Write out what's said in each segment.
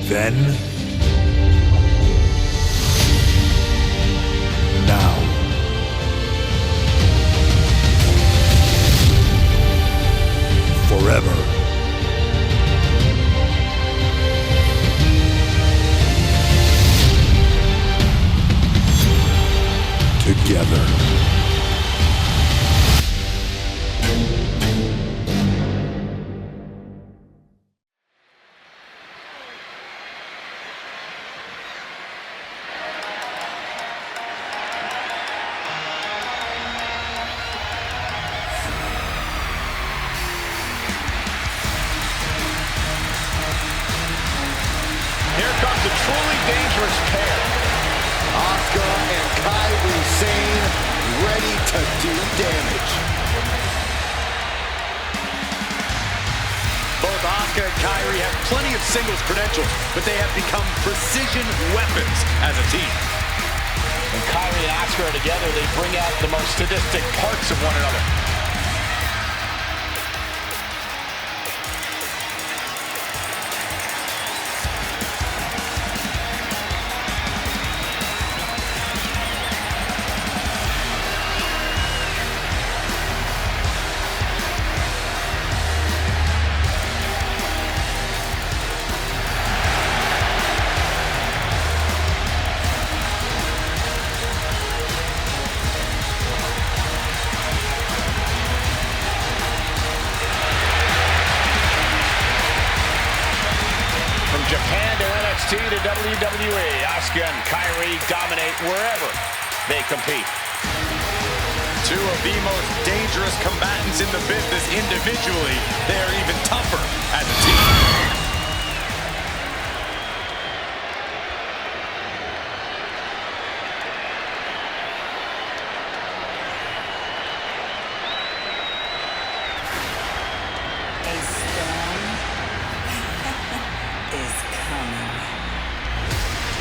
Then, now, forever. Together. Here comes a truly dangerous pair. Asuka and Kairi Sane ready to do damage. Both Asuka and Kairi have plenty of singles credentials, but they have become precision weapons as a team. When Kairi and Asuka are together, they bring out the most sadistic parts of one another. Japan to NXT to WWE, Asuka and Kairi dominate wherever they compete. Two of the most dangerous combatants in the business individually. They are even tougher as a team.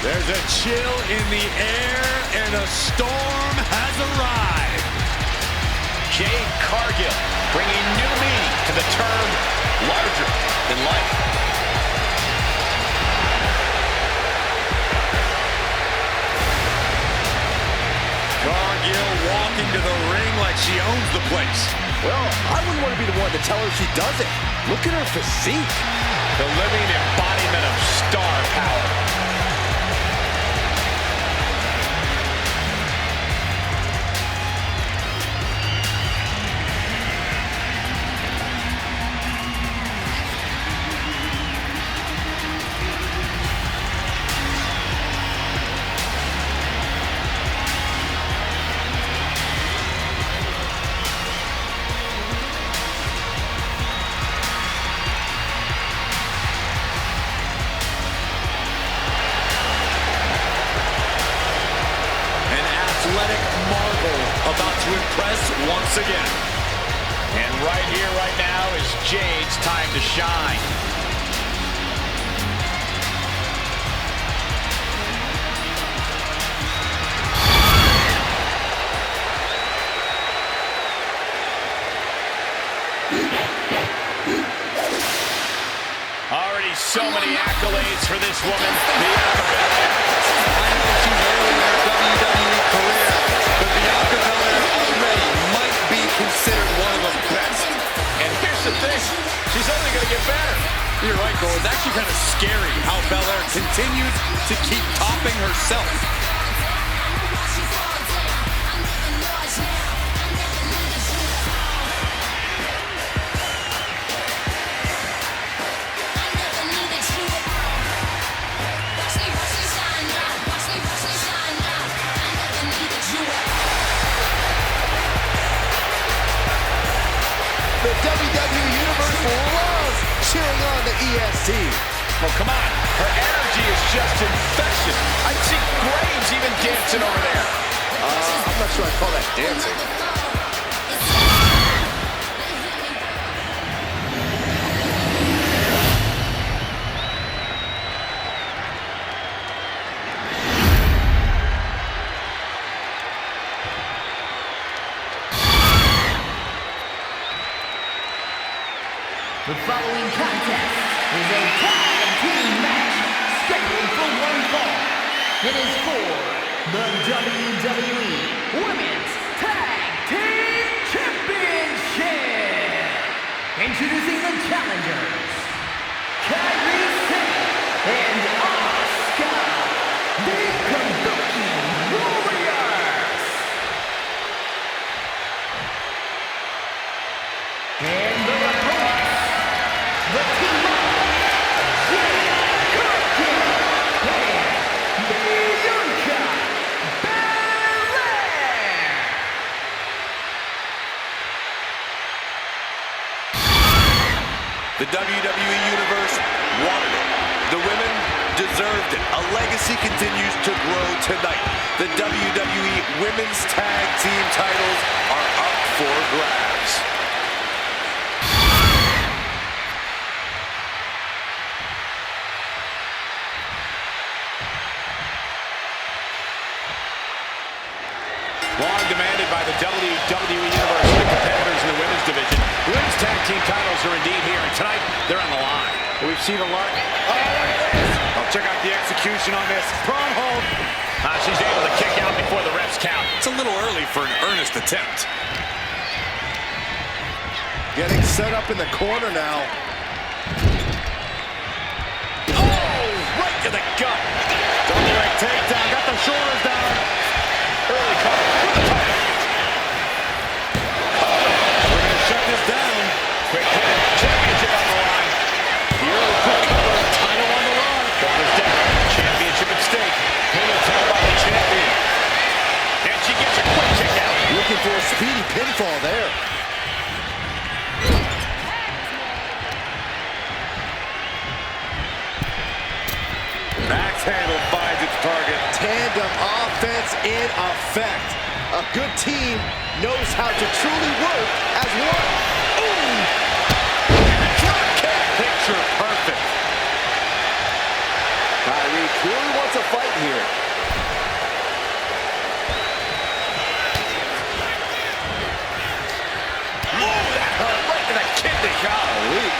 There's a chill in the air, and a storm has arrived. Jade Cargil bringing new meaning to the term larger than life. Cargil walking to the ring like she owns the place. Well, I wouldn't want to be the one to tell her she doesn't. Look at her physique. The living embodiment of star power. About to impress once again. And right here, right now is Jade's time to shine. Already so many accolades for this woman, Bianca Belair. I know she's early in her WWE career, but Bianca Belair already might be considered one of the best. And here's the thing, she's only going to get better. You're right, Cole. It's actually kind of scary how Belair continues to keep topping herself. The WWE Universe loves cheering on the EST. Oh, come on. Her energy is just infectious. I see Graves even dancing over there. I'm not sure I'd call that dancing. The following contest is a tag team match scheduled for one fall. It is for the WWE Women's Tag Team Championship. Introducing the challengers, Kairi and Asuka, the Kabuki Warriors. And the opponents, the team of Jade, Cargil, and Bianca, Belair. The WWE Universe wanted it. The women deserved it. A legacy continues to grow tonight. The WWE Women's Tag Team titles are up for grabs. Long demanded by the WWE Universe and the competitors in the women's division. The women's tag team titles are indeed here, and tonight they're on the line. We've seen a lot. Oh, look at this. Oh, check out the execution on this. Prom hold. She's able to kick out before the refs count. It's a little early for an earnest attempt. Getting set up in the corner now. Oh, right to the gut. Double leg takedown. Got the shoulders down. Early cover for the title. We're going to shut this down. Quick hit. Championship on the line. The early quick cover. Title on the line. Shoulders down. Championship at stake. Pivotal by the champion. And she gets a quick kick out. Looking for a speedy pinfall there. Axe handle finds its target. Tandem offense in effect. A good team knows how to truly work as one. Ooh! Drop kick. Picture perfect. Kairi clearly wants a fight here. Ooh, that hurt right to the kidney. Golly.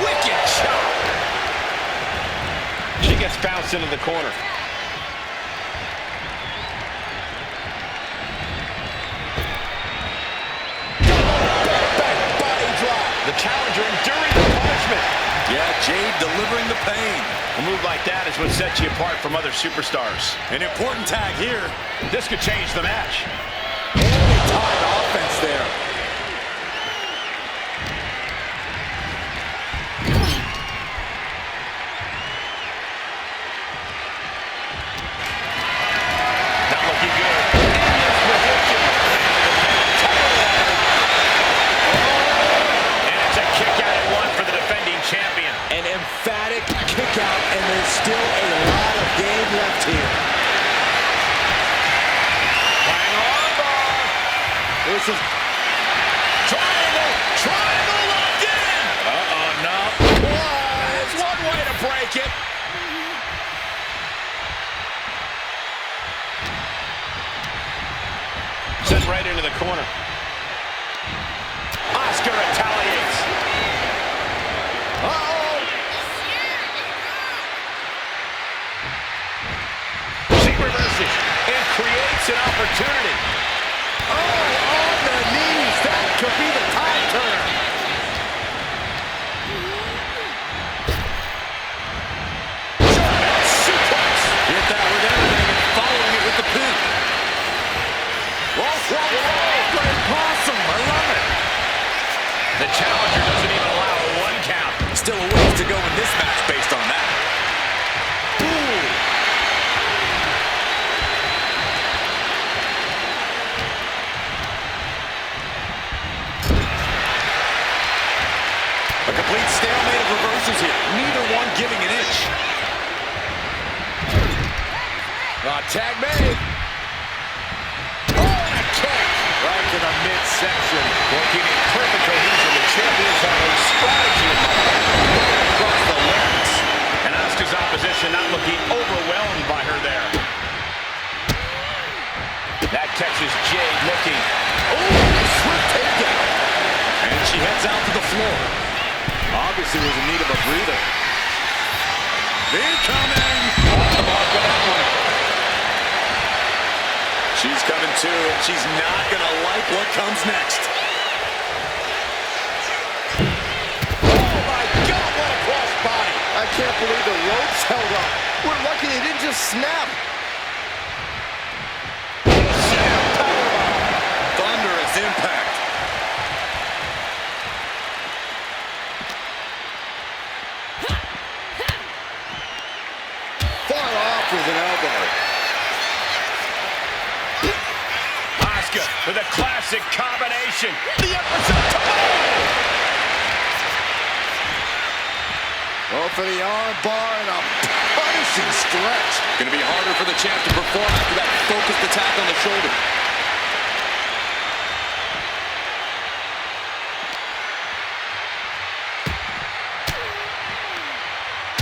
Wicked shot. She gets bounced into the corner. Back body drop. The challenger enduring the punishment. Yeah, Jade delivering the pain. A move like that is what sets you apart from other superstars. An important tag here. This could change the match. Timed offense there. Not looking good. And it's a kick out at one for the defending champion. An emphatic kick out, and there's still a lot of game left here. Hang on, Bron. This is Triangle locked in. No. That's one way to break it. Sent right into the corner. Asuka retaliates. She reverses and creates an opportunity. on the knees. That could be the tide turner. Suplex. Hit that with everything and following it with the pin. Great possum. I love it. The challenger doesn't even allow a one count. Still a ways to go in this match based on that. A complete stalemate of reversals here. Neither one giving an inch. Tag made. Oh, and a kick. Right to the midsection. Working in perfect cohesion. The champions have a strategy in mind. Looking across the larynx. And Asuka's opposition not looking overwhelmed by her there. That catches Jade looking. Oh, swift takedown. And she heads out to the floor. Obviously was in need of a breather. Incoming! Off the mark with that one. She's coming too, and she's not going to like what comes next. Oh my God, what a cross body! I can't believe the ropes held up. We're lucky they didn't just snap. Thunderous impact. Far off with an elbow. Asuka with a classic combination. The episode tomorrow. Oh, for the arm bar and a punishing stretch. Going to be harder for the champ to perform after that focused attack on the shoulder.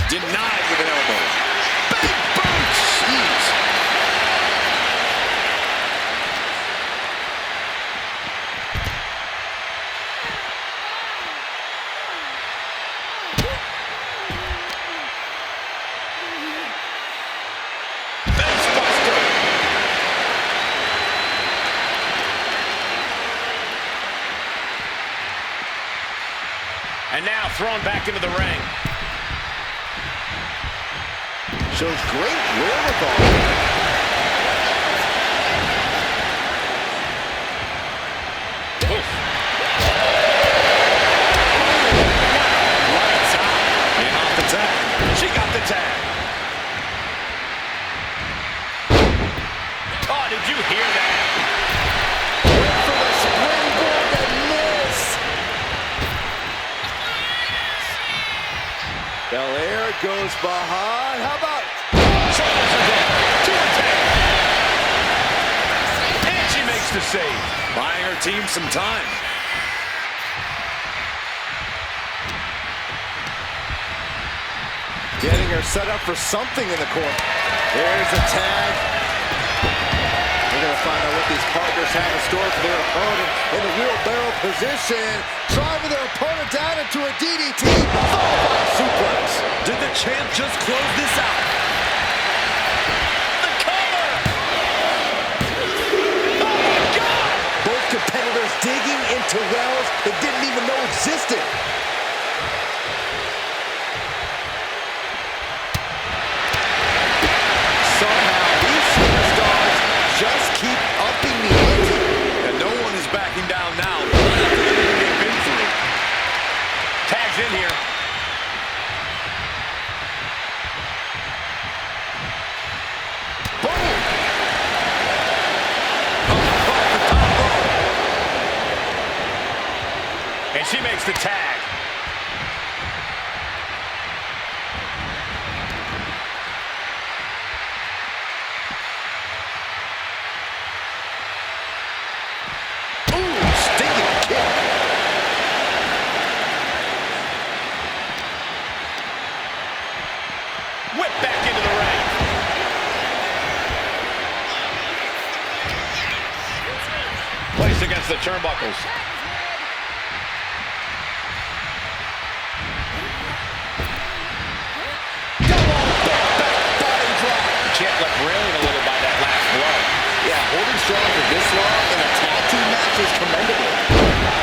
Denied with an elbow. Big boot. Jeez. And now thrown back into the ring. Shows great wherewithal. Oof. Lights out. And off the tag. She got the tag. Oh, did you hear that? Went for the springboard and miss. Belair goes behind. How about? Shoulders are down. 2 and 10. And she makes the save. Buying her team some time. Getting her set up for something in the corner. There's a tag. We're going to find out what these partners have in store for their opponent in the wheelbarrow position. Driving their opponent down into a DDT. Followed by a suplex. Did the champ just close this out? The cover! Oh my God! Both competitors digging into wells they didn't even know existed. Somehow these superstars just keep upping the ante. And no one is backing down now. They've been through. Tags in here. Boom! And she makes the tag. Ooh, stinging kick. Whip back into the ring. Placed against the turnbuckles. Champ left railing a little by that last blow. Yeah, holding strong for this long in a tag team match is commendable.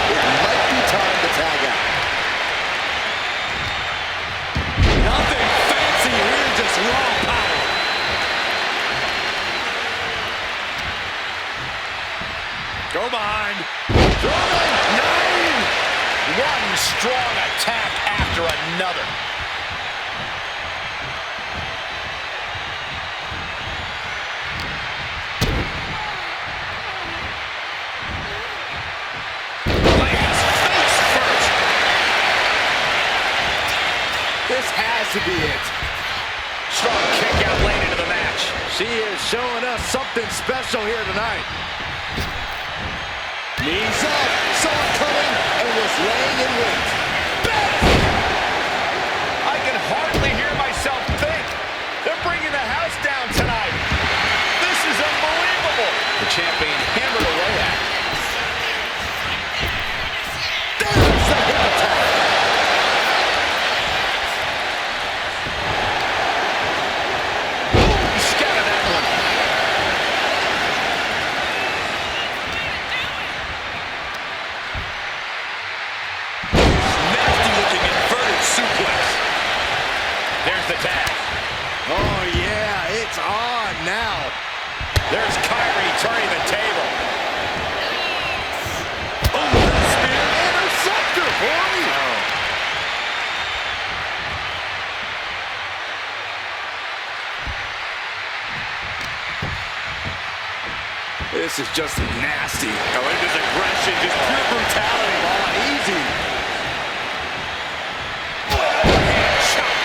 It might be time to tag out. Nothing fancy here, just raw power. Go behind. Romen, 9! One strong attack after another. Lands face first. This has to be it. Strong kick out late into the match. She is showing us something special here tonight. Knees up, saw it coming, and was laying in wait. I can hardly hear myself think. They're bringing the house down tonight. This is unbelievable. The champion There's Kairi turning the table. Oh, that spear. Interceptor, boy! This is just nasty. Oh, look at this aggression, just pure brutality. Oh, easy. Hand chop.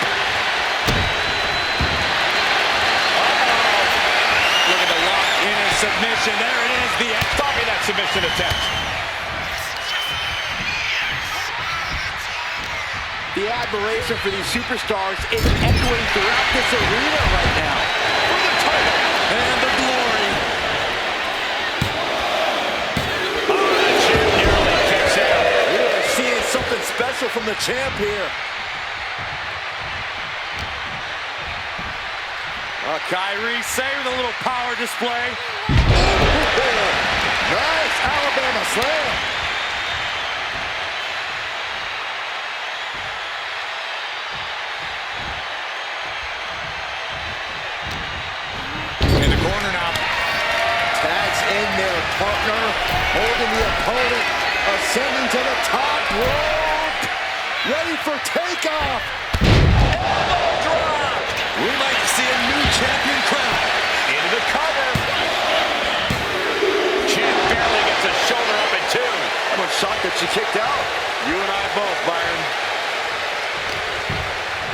Look at the lock in a submission. There it is, the end. Stopping that submission attempt. The admiration for these superstars is echoing throughout this arena right now. For the title And the glory. Something special from the champ here. Kairi saving a little power display. Nice Alabama slam. In the corner now. Tags in their partner, holding the opponent, ascending to the top rope, ready for takeoff. Elbow drop. We might see a new champion crown. into the cover. Champ barely gets a shoulder up at two. I'm shocked that she kicked out. You and I both, Byron.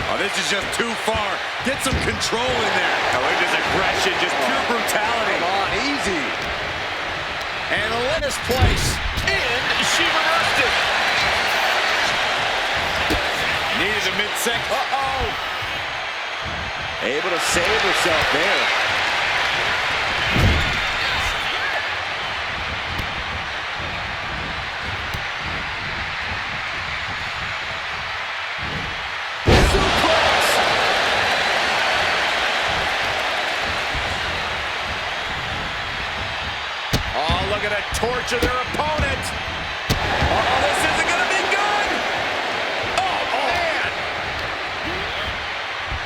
Oh, this is just too far. Get some control in there. Oh, look at this aggression, just pure brutality. Come on, easy. And in this place, and she reversed it. Needed a midsection. Uh-oh. Able to save herself there. Looking to torture their opponent. Oh, this isn't going to be good. Oh, man.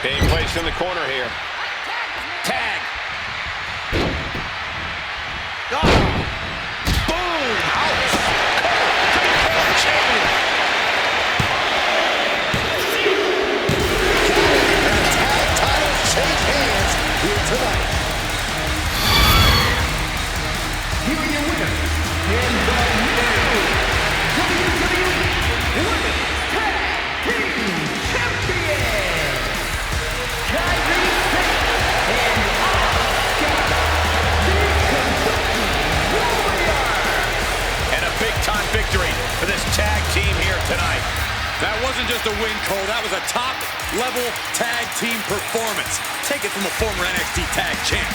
Being placed in the corner here. Tag. Oh. Boom. Ouch. Champion. Tag titles change hands here tonight. Here are your winners, and the new WWE Women's Tag Team Champions, Kairi and Asuka, the Kabuki Warriors. And a big-time victory for this tag team here tonight. That wasn't just a win, Cole. That was a top-level tag team performance. Take it from a former NXT tag champ.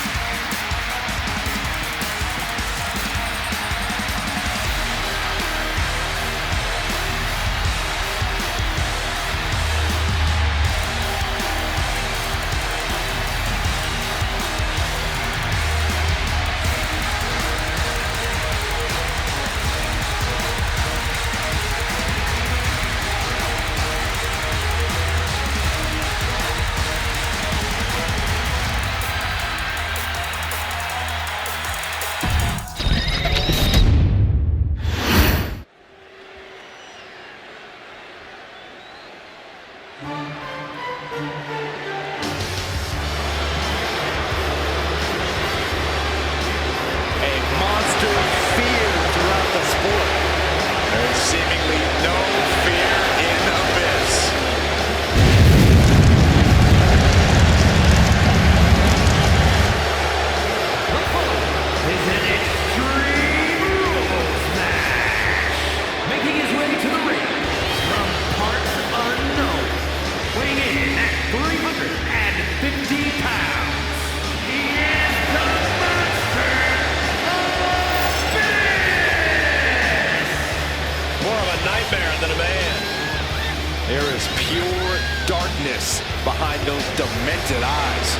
There is pure darkness behind those demented eyes.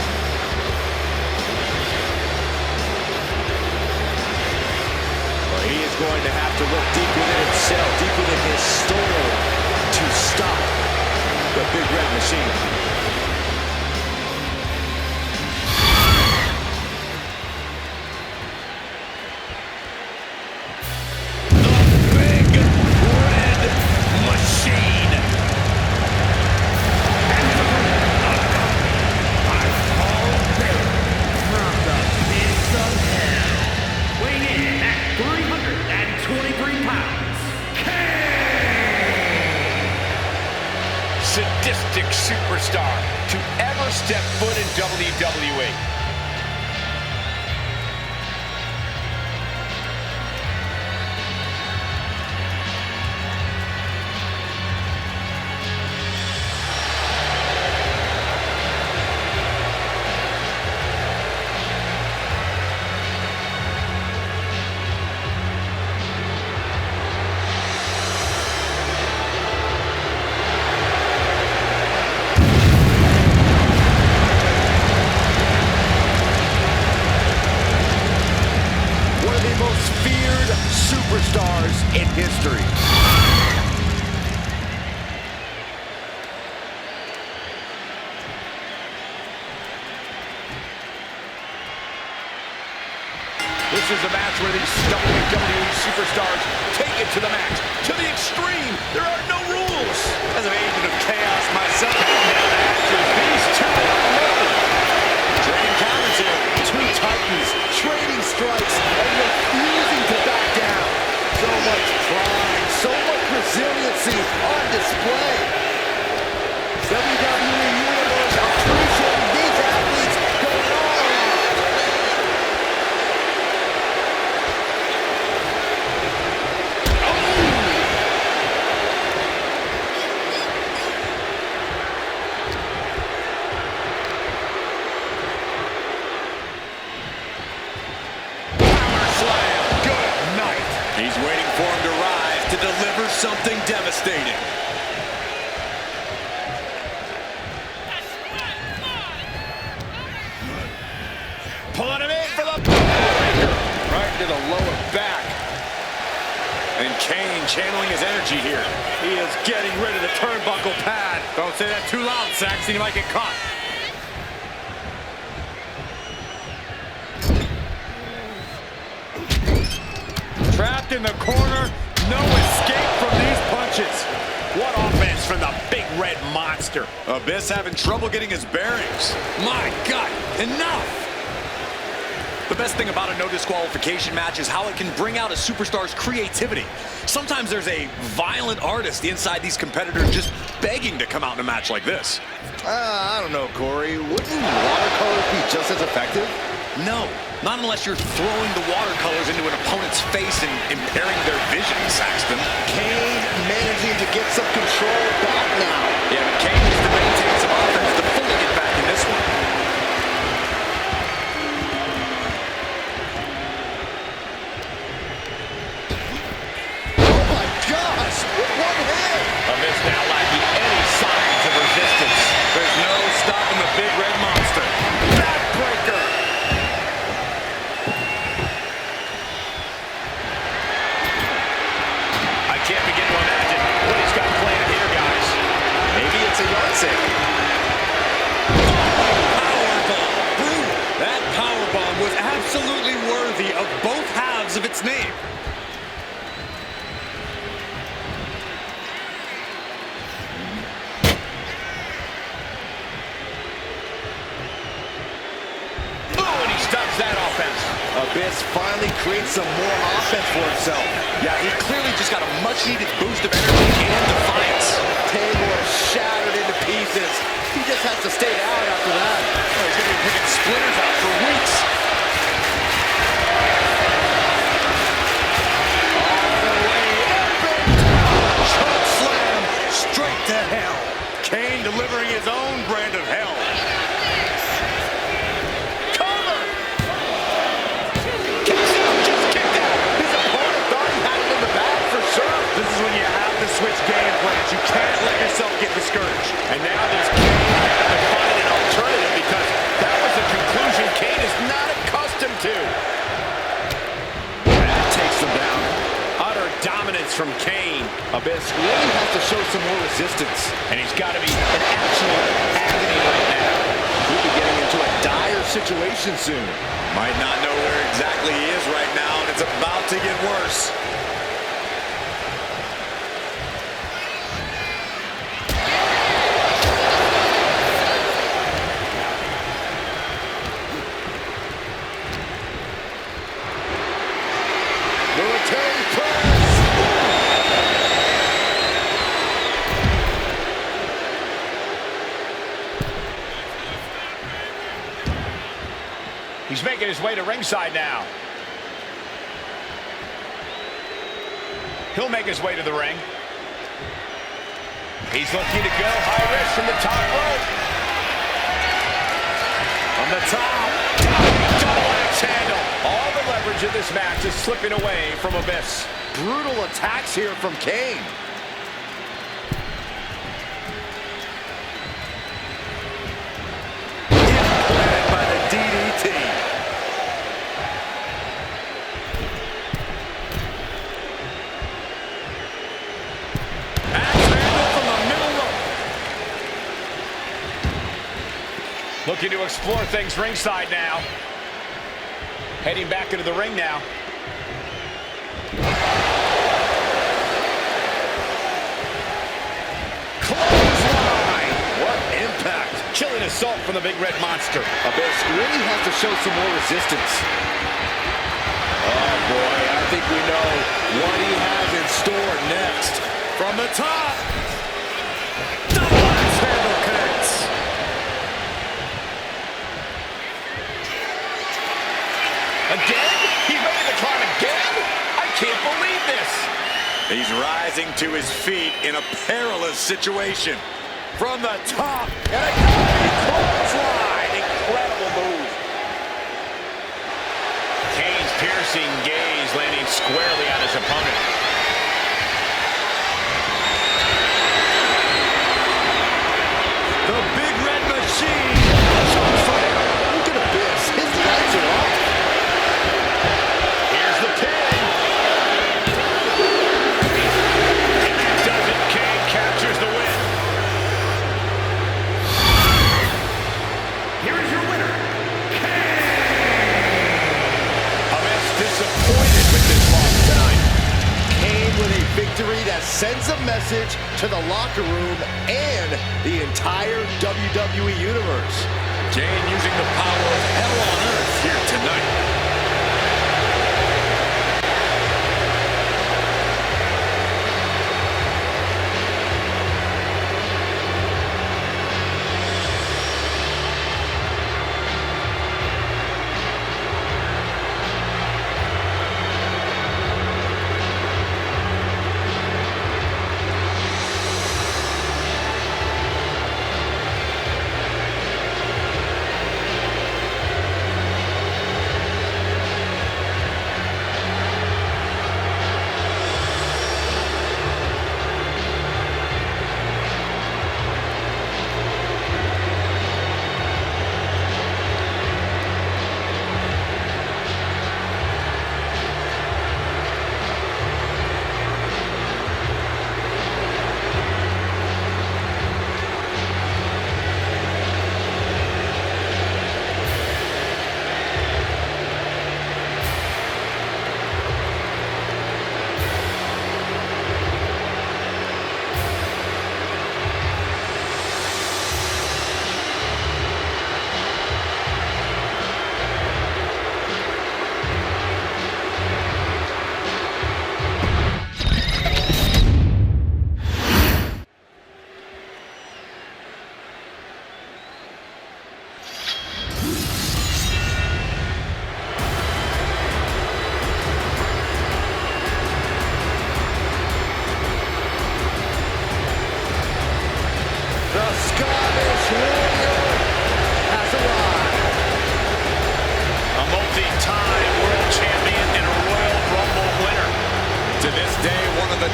Well, he is going to have to look deep within himself, deep within his soul, to stop the Big Red Machine. sadistic superstar to ever step foot in WWE. Superstars in history. This is a match where these WWE superstars take it to the max, to the extreme. There are no rules. As an agent of chaos myself, These two are loaded. trading counters here. Two titans trading strikes and refusing to back down. So much pride, so much resiliency on display. WWE Universe appreciating these athletes going all out. He's waiting for him to rise to deliver something devastating. Pulling him in for the breaker. Right to the lower back. And Kane channeling his energy here. He is getting rid of the turnbuckle pad. Don't say that too loud, Saxton. You might get caught. Trapped in the corner. No escape from these punches. What offense from the big red monster. Abyss having trouble getting his bearings. My God, enough! The best thing about a no disqualification match is how it can bring out a superstar's creativity. Sometimes there's a violent artist inside these competitors just begging to come out in a match like this. I don't know, Corey. Wouldn't watercolors be just as effective? No, not unless you're throwing the watercolors into an opponent's face and impairing their vision, Saxton. Kane managing to get some control back now. Yeah, but Kane needs to maintain some offense to fully get back in this one. Oh my gosh, with one hand. Abyss now lacking any signs of resistance. There's no stopping the big red monster. Backbreaker. I can't begin to imagine what he's got planned here, guys. Maybe it's a yard sale. Powerbomb. Brutal. That powerbomb was absolutely worthy of both halves of its name. Oh, and he stops that offense. Abyss finally creates some more offense for himself. Yeah, he clearly just got a much-needed boost of energy and defiance. Table is shattered into pieces. He just has to stay out after that. Oh, he's going to be picking splinters out for weeks. All the way up and Choke slam straight to hell. Kane delivering his own brand of hell. Cover! Just kicked out. His opponent thought he had it in the bag for sure. This is when you have to switch game plans. You can't let yourself get discouraged. And now there's Kane having to find an alternative because that was a conclusion Kane is not accustomed to. That takes him down. Utter dominance from Kane. Abyss really has to show some more resistance. And he's got to be in absolute agony right now. He'll be getting into a dire situation soon. Might not know where exactly he is right now, and it's about to get worse. Military press. making his way to ringside now. He'll make his way to the ring. He's looking to go high risk from the top rope. From the top. Double axe handle. All the leverage of this match is slipping away from Abyss. Brutal attacks here from Kane. Implanted by the DDT. Axe handle from the middle rope. Looking to explore things ringside now. Heading back into the ring now. Clothesline! What impact. Chilling assault from the big red monster. Abyss really has to show some more resistance. Oh boy, I think we know what he has in store next. From the top. Double axe handle connects. Again? He's ready to climb again? I can't believe this. He's rising to his feet in a perilous situation. From the top, and a clothesline. Incredible move. Kane's piercing gaze landing squarely on his opponent. The big red machine. Look at Abyss. His lights are off. Here's the pin. And that does it. Kane captures the win. Here is your winner, Abyss disappointed with this loss tonight. Kane with a victory that sends a message to the locker room and the entire WWE Universe. Jade using the power of hell on earth here tonight.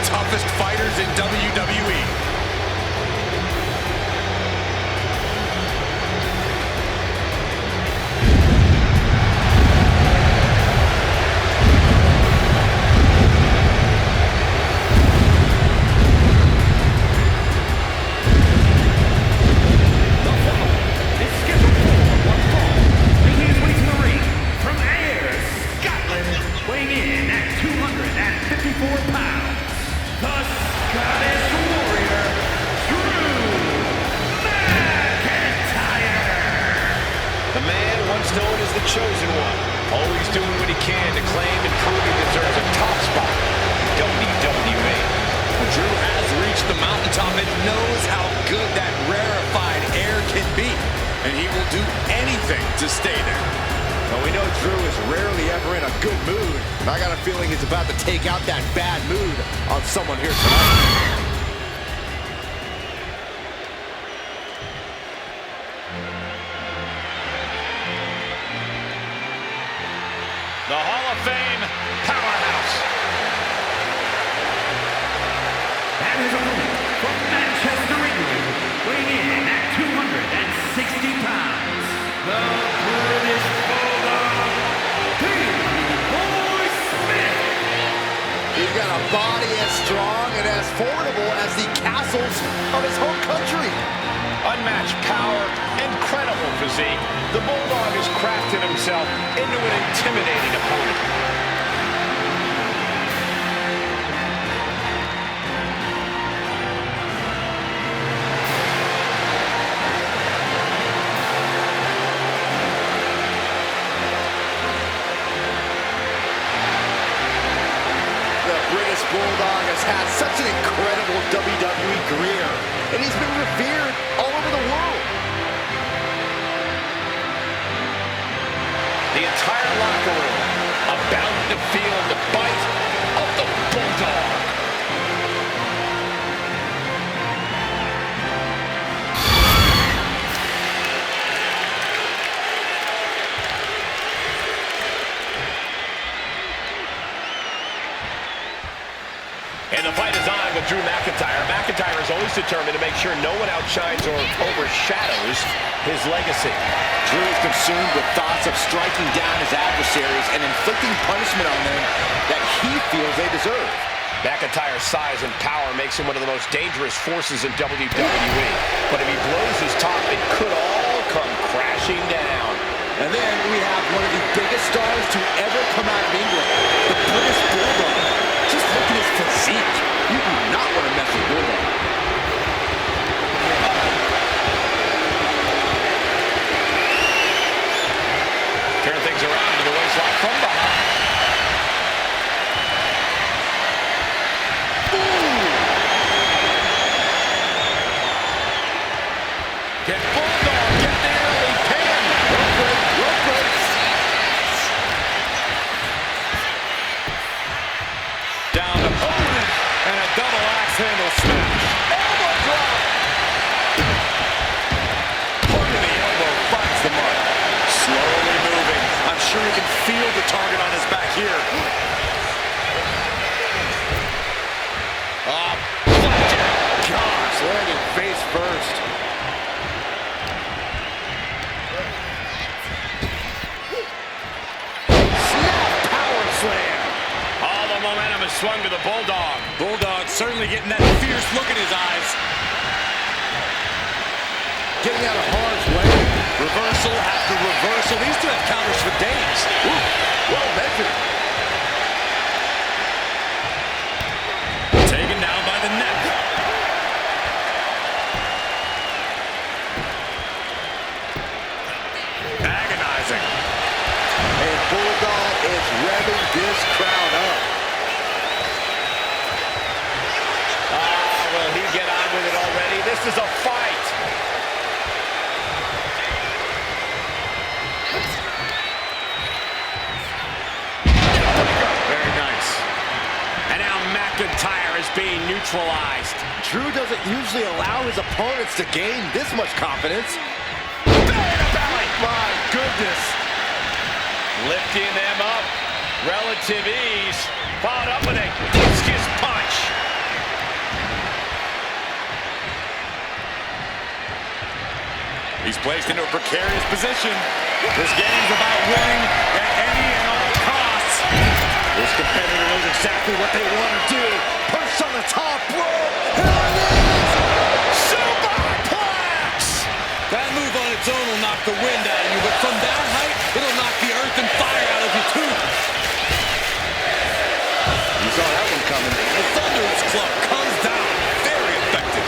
toughest fighters in WWE. Chosen one, always doing what he can to claim and prove he deserves a top spot in WWE. Well, Drew has reached the mountaintop and knows how good that rarefied air can be, and he will do anything to stay there. Well, we know Drew is rarely ever in a good mood. I got a feeling he's about to take out that bad mood on someone here tonight. The Hall of Fame powerhouse. And his opponent from Manchester, England, weighing in at 260 pounds, the British Bulldog, Boy Smith. He's got a body as strong and as formidable as the castles of his home country. Unmatched power, incredible physique. The Bulldog has crafted himself into an intimidating opponent. The British Bulldog has had such an incredible WWE career, and he's been revered all over the world. The entire locker room about to feel the bite of the Bulldog. And the fight is on with Drew McIntyre. McIntyre is always determined to make sure no one outshines or overshadows his legacy. Drew is consumed with thoughts of striking down his adversaries and inflicting punishment on them that he feels they deserve. McIntyre's size and power makes him one of the most dangerous forces in WWE. But if he blows his top, it could all come crashing down. And then we have one of the biggest stars to ever come out of England, the British Bulldog. Just look at his physique. You do not want to mess with Bulldog. Turn things around to the waistline from behind. Can Bulldog get the early pin? Rope break. Down to Owen, and a double axe handle smash. Elbow drop. Hook of the elbow finds the mark. Slowly moving. I'm sure he can feel the target on his back here. Flapjack. Gosh, landing face first. Snap power slam. All the momentum is swung to the Bulldog. Bulldog certainly getting that fierce look in his eyes. Getting out of harm's way. Reversal after reversal. These two have counters for days. Ooh, well measured. Taken down by the neck. Agonizing. And Bulldog is revving this crowd up. Will he get on with it already? This is a fight. Very nice. And now McIntyre is being neutralized. Drew doesn't usually allow his opponents to gain this much confidence. Belly. My goodness. Lifting them up. Relative ease. Followed up with a discus punch. He's placed into a precarious position. This game's about winning at any and all costs. This competitor knows exactly what they want to do. Push on the top rope. Here it is. Superplex. That move on its own will knock the wind out of you, but from that height, it'll knock the earth and fire out of you too. You saw that one coming. The Thunderous Club comes down. Very effective.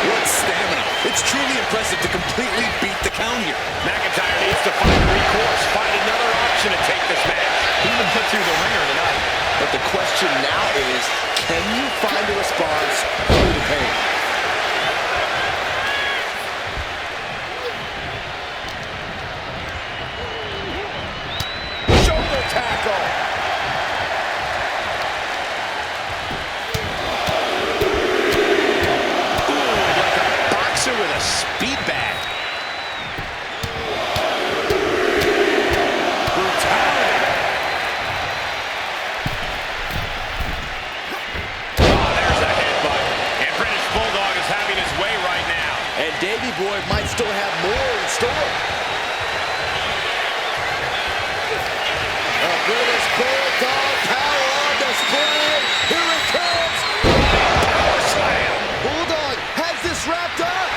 What stamina. It's truly impressive to completely beat the count here. McIntyre needs to find a recourse, find another option to take this match. He even put through the ringer tonight. But the question now is, Can you find a response through the pain? Shoulder tackle. Ooh, like a boxer with a speed bag. Brutality. Oh, there's a headbutt. And British Bulldog is having his way right now. And Davey Boy might still have more in store. A British Bulldog power on display. Here it comes. Power slam. Bulldog has this wrapped up.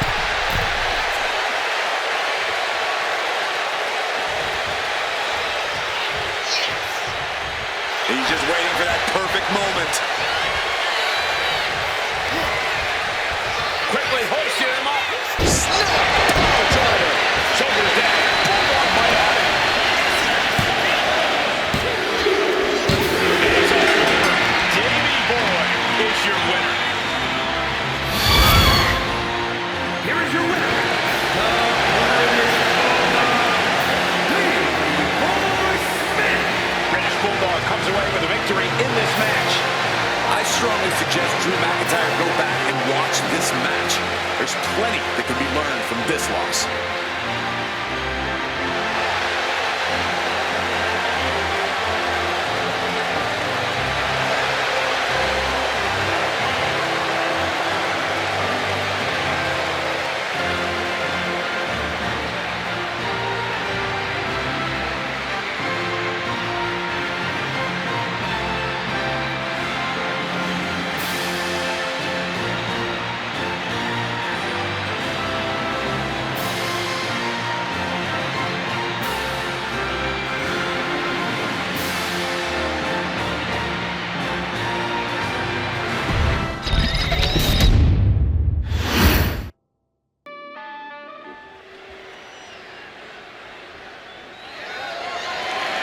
He's just waiting for that perfect moment. Quickly hoisted him up. Snap! Power driver. Shoulders down. Bulldog might have it. It's over. Davey Boy is your winner. Here is your winner, British Bulldog comes away with a victory in this match. I strongly suggest Drew McIntyre go back and watch this match. There's plenty that can be learned from this loss.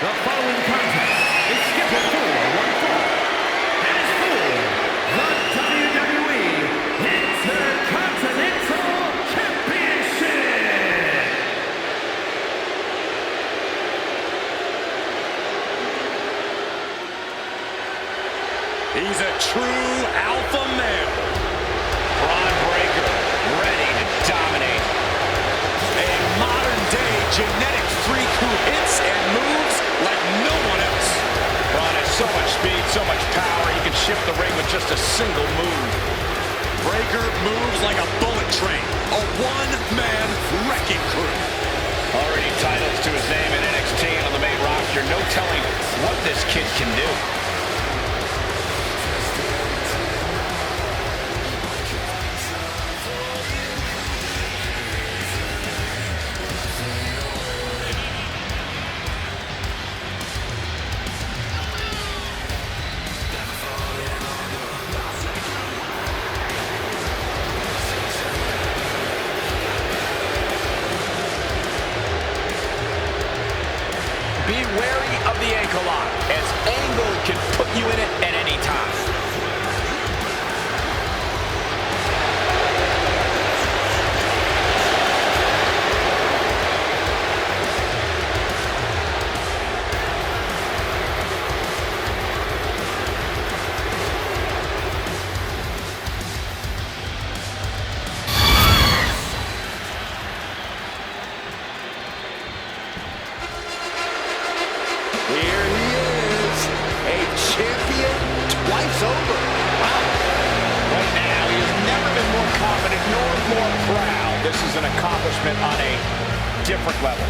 The following contest is scheduled for one fall and is for the WWE Intercontinental Championship. He's a true alpha male. Bron Breakker ready to dominate. A modern-day genetic freak who hits and moves like no one else. Bron has so much speed, so much power. He can shift the ring with just a single move. Breakker moves like a bullet train, a one-man wrecking crew. Already titles to his name in NXT and on the main roster. No telling what this kid can do. Be wary of the ankle lock, as Angle can put you in it at any time. Here he is, a champion twice over. Wow. Right now, he has never been more confident nor more proud. This is an accomplishment on a different level.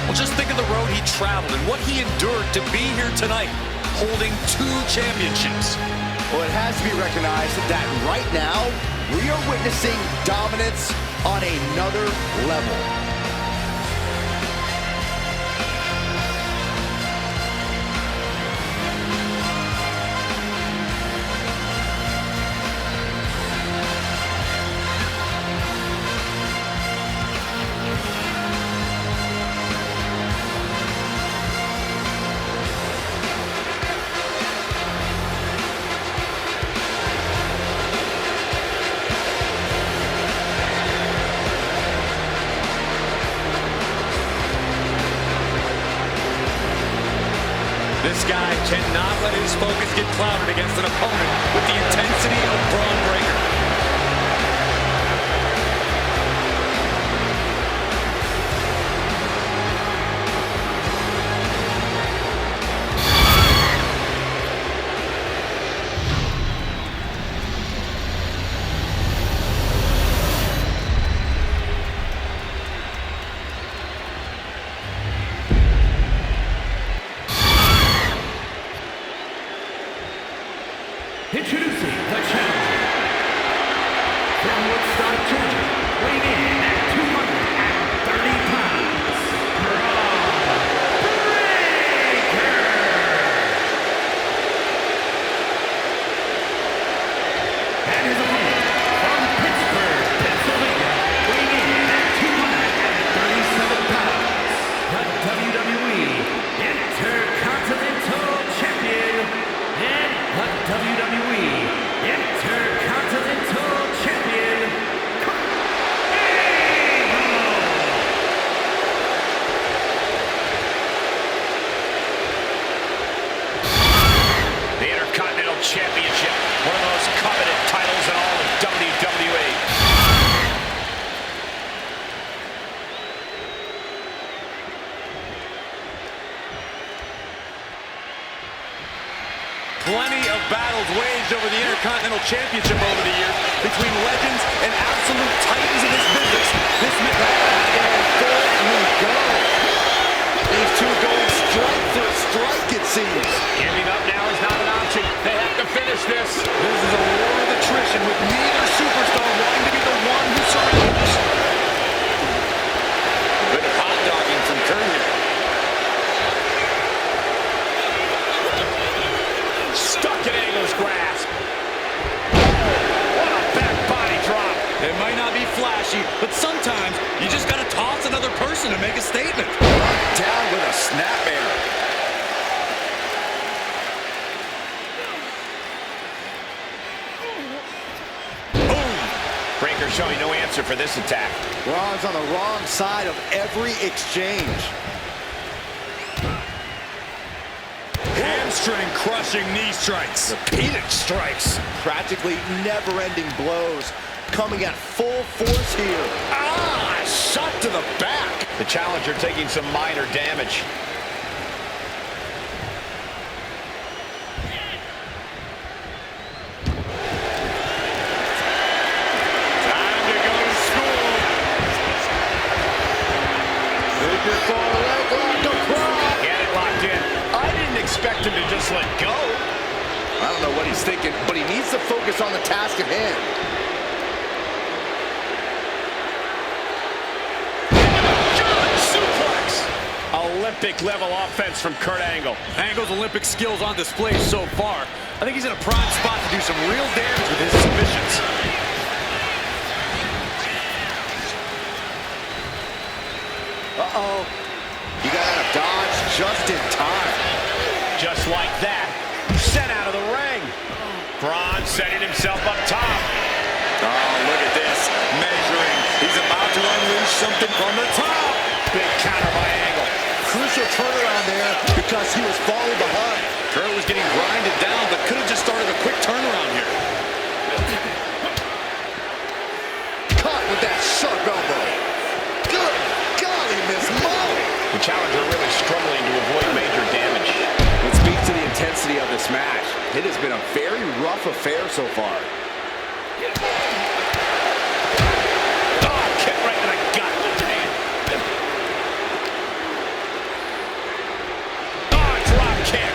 Well, just think of the road he traveled and what he endured to be here tonight, holding 2 championships. Well, it has to be recognized that right now, we are witnessing dominance on another level. This guy cannot let his focus get clouded against an opponent with the intensity of Bron Breakker. Introducing the challenger from Woodstock, Georgia, weighing in at 230 pounds, Bron Breakker. And his opponent from Pittsburgh, Pennsylvania, weighing in at 237 pounds, the WWE Intercontinental Champion and the WWE Intercontinental Champion, The Intercontinental Championship, one of the most coveted titles in all of WWE. Plenty of battles waged over the Intercontinental Championship over the years between legends and absolute titans of this business. This There we go. These two going strike for strike, it seems. Giving up now is not an option. They have to finish this. This is a war of attrition with neither superstar wanting to be the one who surrenders. A bit of hot dogging from Kurt here. Stuck in Angle's grasp. What a back body drop. It might not be flashy, but sometimes you just gotta toss another person to make a statement. Down with a snapmare. Boom. Breakker showing no answer for this attack. Bron's on the wrong side of every exchange. Hamstring crushing knee strikes. Repeated strikes. Practically never-ending blows coming at full force here. Ah, shot to the back. The challenger taking some minor damage. Time to go to school. Super far leg lock across. Get it locked in. I didn't expect him to just let go. I don't know what he's thinking, but he needs to focus on the task at hand. Olympic-level offense from Kurt Angle. Angle's Olympic skills on display so far. I think he's in a prime spot to do some real damage with his submissions. Uh-oh. He got out of dodge just in time. Just like that. Sent out of the ring. Bron setting himself up top. Oh, look at this. Measuring. He's about to unleash something from the top. Big counter by Angle. Crucial turnaround there because he was falling behind. Kurt was getting grinded down, but could have just started a quick turnaround here. Caught with that sharp elbow. Good golly, Miss Molly. The challenger really struggling to avoid major damage. It speaks to the intensity of this match. It has been a very rough affair so far. Oh, kick right to the gut. Oh, drop kick.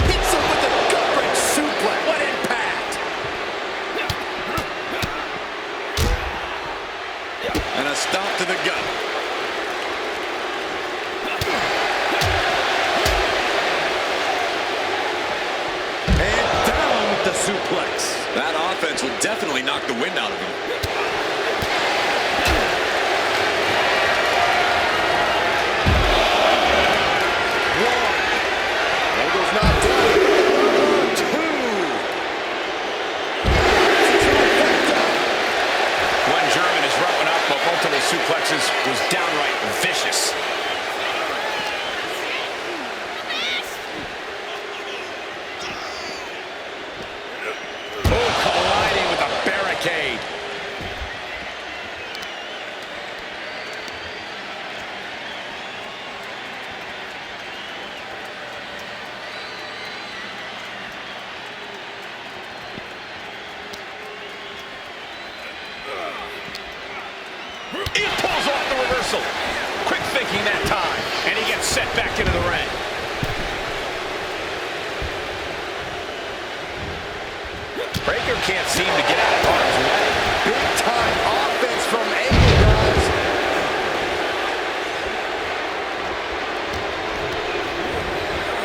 Hits him with a gut-wrench suplex. What impact! And a stomp to the gut. And down with the suplex. That offense will definitely knock the wind out of him. Angle's not down. 2. into the ring. Breaker can't seem to get out of harm's way. Big time offense from Anvil, guys.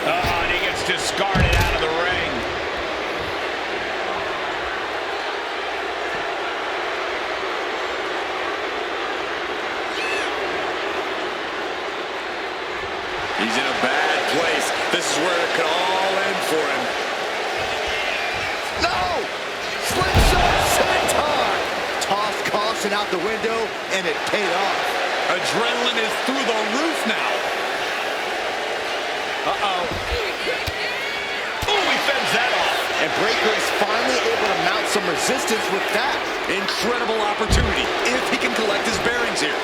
And he gets discarded out of the ring. He's in a bad place. This is where it could all end for him. No! Slingshot senton! Toss caution out the window, and it paid off. Adrenaline is through the roof now. Uh-oh. Oh, he fends that off. And Breaker is finally able to mount some resistance with that. Incredible opportunity if he can collect his bearings here.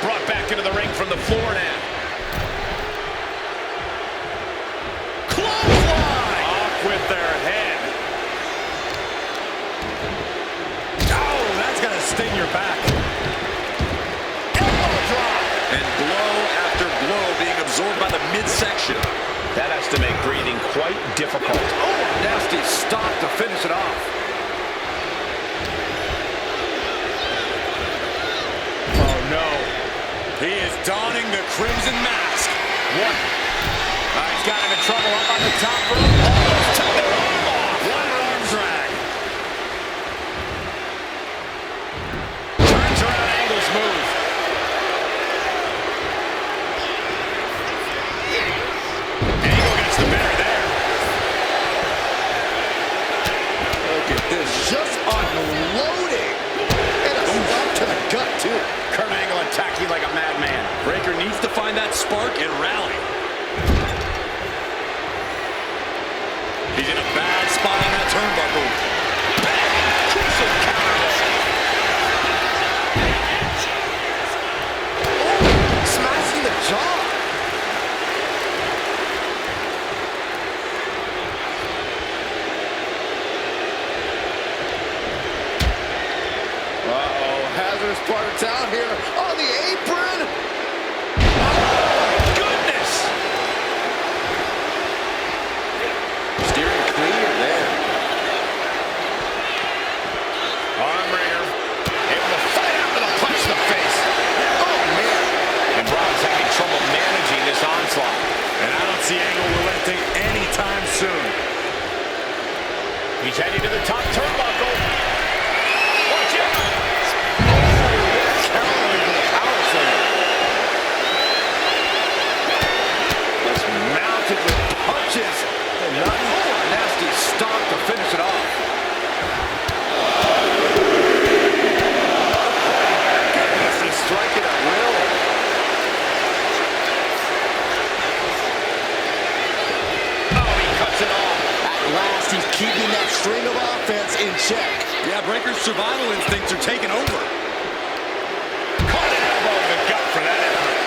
Brought back into the ring from the floor now. Clothesline! Off with their head. Oh, that's going to sting your back. Elbow drop. And blow after blow being absorbed by the midsection. That has to make breathing quite difficult. Oh, a nasty stop to finish it off. Oh, no. He is donning the crimson mask. What? He's got him in trouble up on the top rope. Almost took the arm off. What an arm drag. Turns around Angle's move. Angle gets the better there. Look at this, just unloading. And a stop to the gut, too. Kurt Angle attacking like a madman. Breaker needs to find that spark and rally. He's in a bad spot on that turnbuckle. Crucial counter. Oh, smashing the jaw. Uh-oh, hazardous parts out here on the apron. Oh, goodness. Steering clear there. Armbringer. Able to fight out with a punch to the face. Oh, man. And Bron's having trouble managing this onslaught. And I don't see Angle relenting anytime soon. He's heading to the top turnbuckle. Watch out. Countering the power slam. Just mounted with punches. And not a nasty stop to finish it off. Goodness, he's striking at will. Oh, he cuts it off. At last, he's keeping that string of offense in check. Yeah, Breaker's survival instincts are taking over. Caught an elbow in the gut for that effort.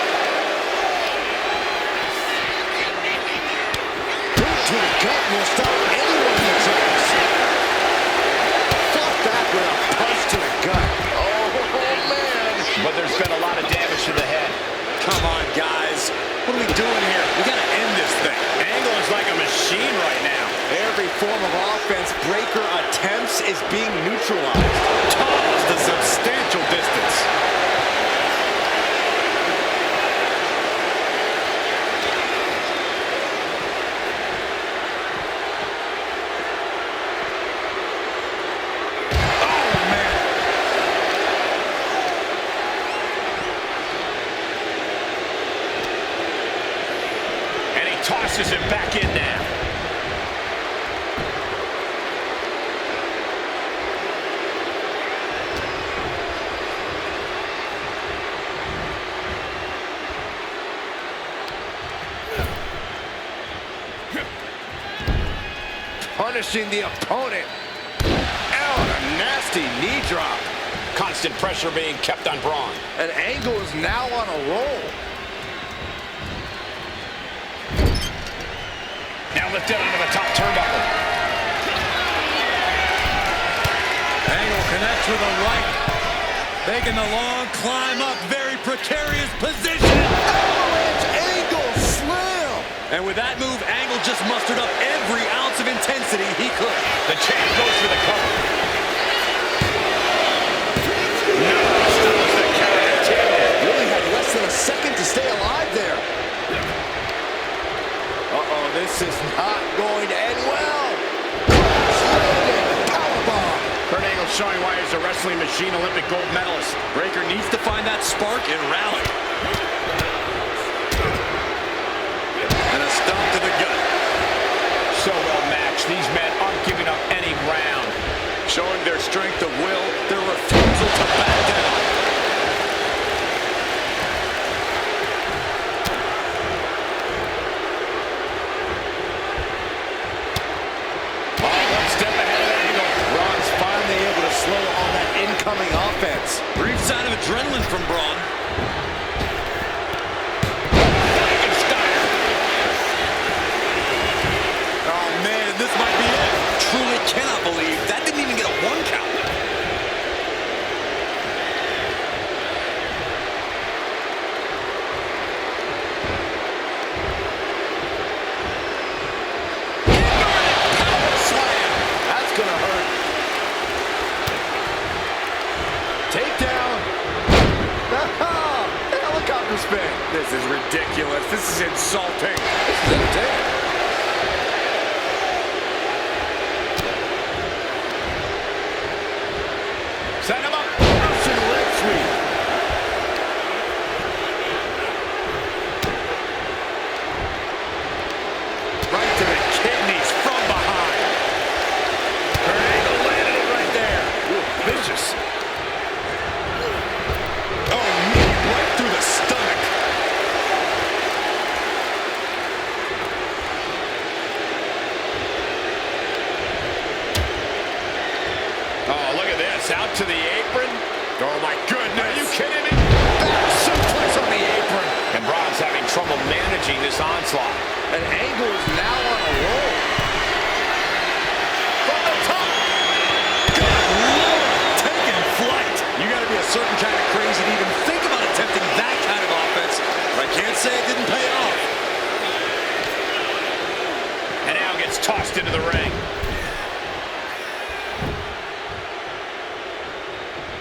Boot to the gut will stop anyone in the tracks. Fought back with a punch to the gut. Oh, man. But there's been a lot of damage to the head. Come on, guys. What are we doing here? We got to end this thing. Angle is like a machine right now. Every form of offense Breaker attempts is being neutralized. Tossed a substantial distance. Oh, man. And he tosses him back in now. Punishing the opponent. Oh, a nasty knee drop. Constant pressure being kept on Bron. And Angle is now on a roll. Now lifted onto the top turnbuckle. Angle connects with a right. Making the long climb up, very precarious position. Avalanche angle slam. And with that move, Angle just mustered up every ounce of intensity he could. The champ goes for the cover. No, stops the counter. Really had less than a second to stay alive there. Uh-oh, this is not going to end well. Powerbomb. Kurt Angle showing why he's a wrestling machine Olympic gold medalist. Breaker needs to find that spark and rally. And a stomp to the gut. So well matched. These men aren't giving up any ground. Showing their strength of will, their refusal to back down. One step ahead of Angle. Bron's finally able to slow on that incoming offense. Brief sign of adrenaline from Bron. Oh man, this might be it. Truly cannot believe that didn't even get a 1 count. Power slam. That's gonna hurt. Takedown. Helicopter spin. This is ridiculous. This is insulting. This is entertaining. Set him up. Russian leg sweep. Right to the kidneys from behind. Kurt Angle landed it right there. Ooh, vicious. Oh, knee right through the stomach. Oh, look at this. Out to the apron. Oh, my goodness. Are you kidding me? Back suplex on the apron. And Bron's having trouble managing this onslaught. And Angle is now on a roll. From the top. Good Lord, taking flight. You got to be a certain kind of crazy to even think about attempting that kind of offense. But I can't say it didn't pay off. And now gets tossed into the ring.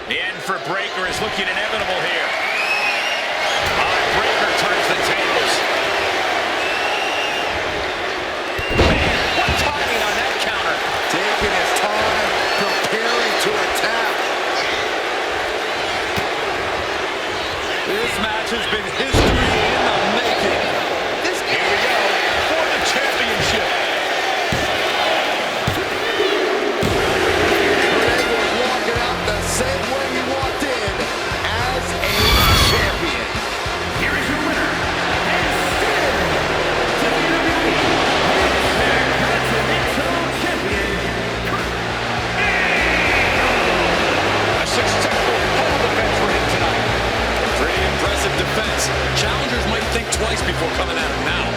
The end for Breaker is looking inevitable here. Breaker turns the tables. Man, what timing on that counter. Taking his time, preparing to attack. This match has been history in the making. Here we go for the championship. Angle walking out the same way he walked in, as a champion. Here is your winner, and still WWE Intercontinental Champion, Kurt Angle. A successful title defense for him tonight. Pretty impressive defense. Challengers might think twice before coming at him now.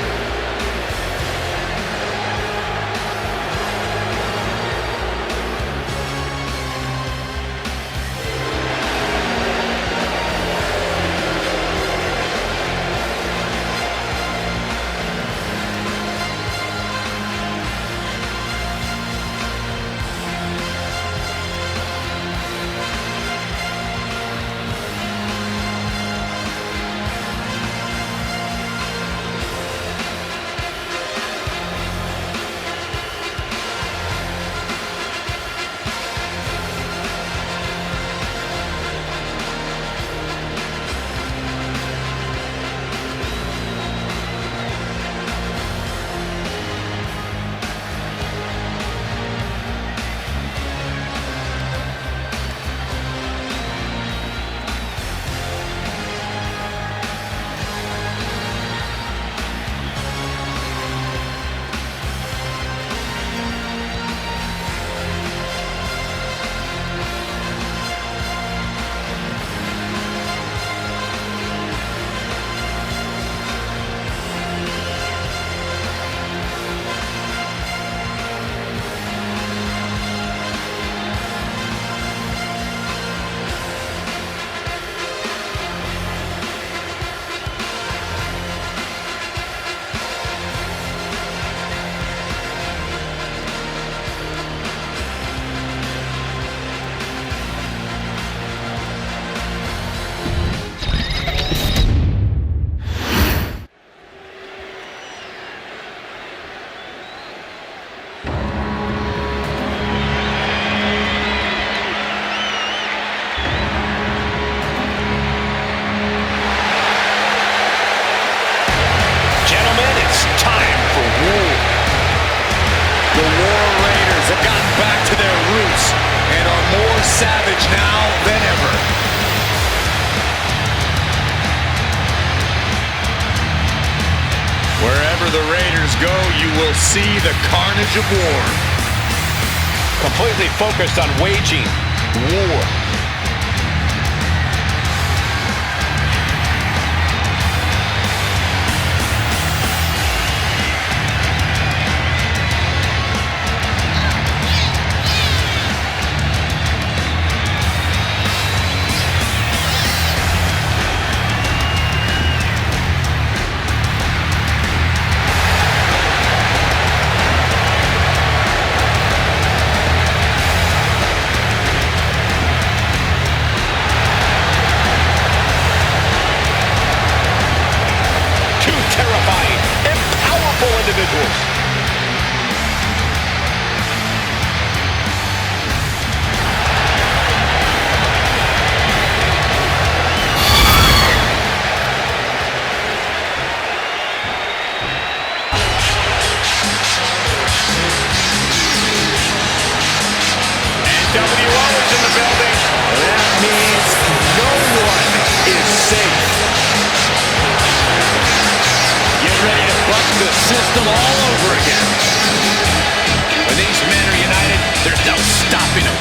savage now than ever. Wherever the Raiders go, you will see the carnage of war. Completely focused on waging war. System all over again. When these men are united, there's no stopping them.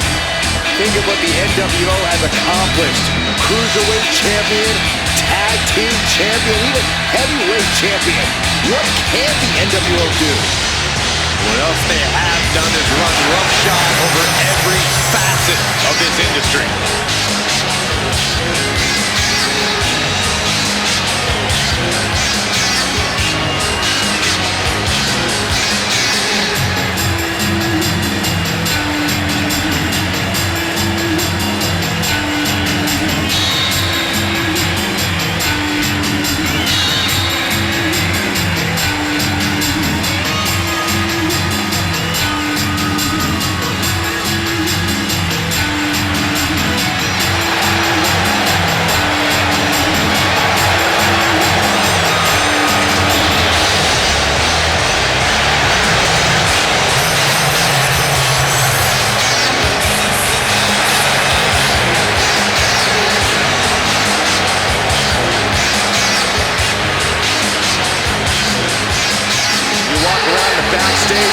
Think of what the NWO has accomplished. Cruiserweight champion, tag team champion, even heavyweight champion. What can the NWO do? What else they have done is run roughshod over every facet of this industry.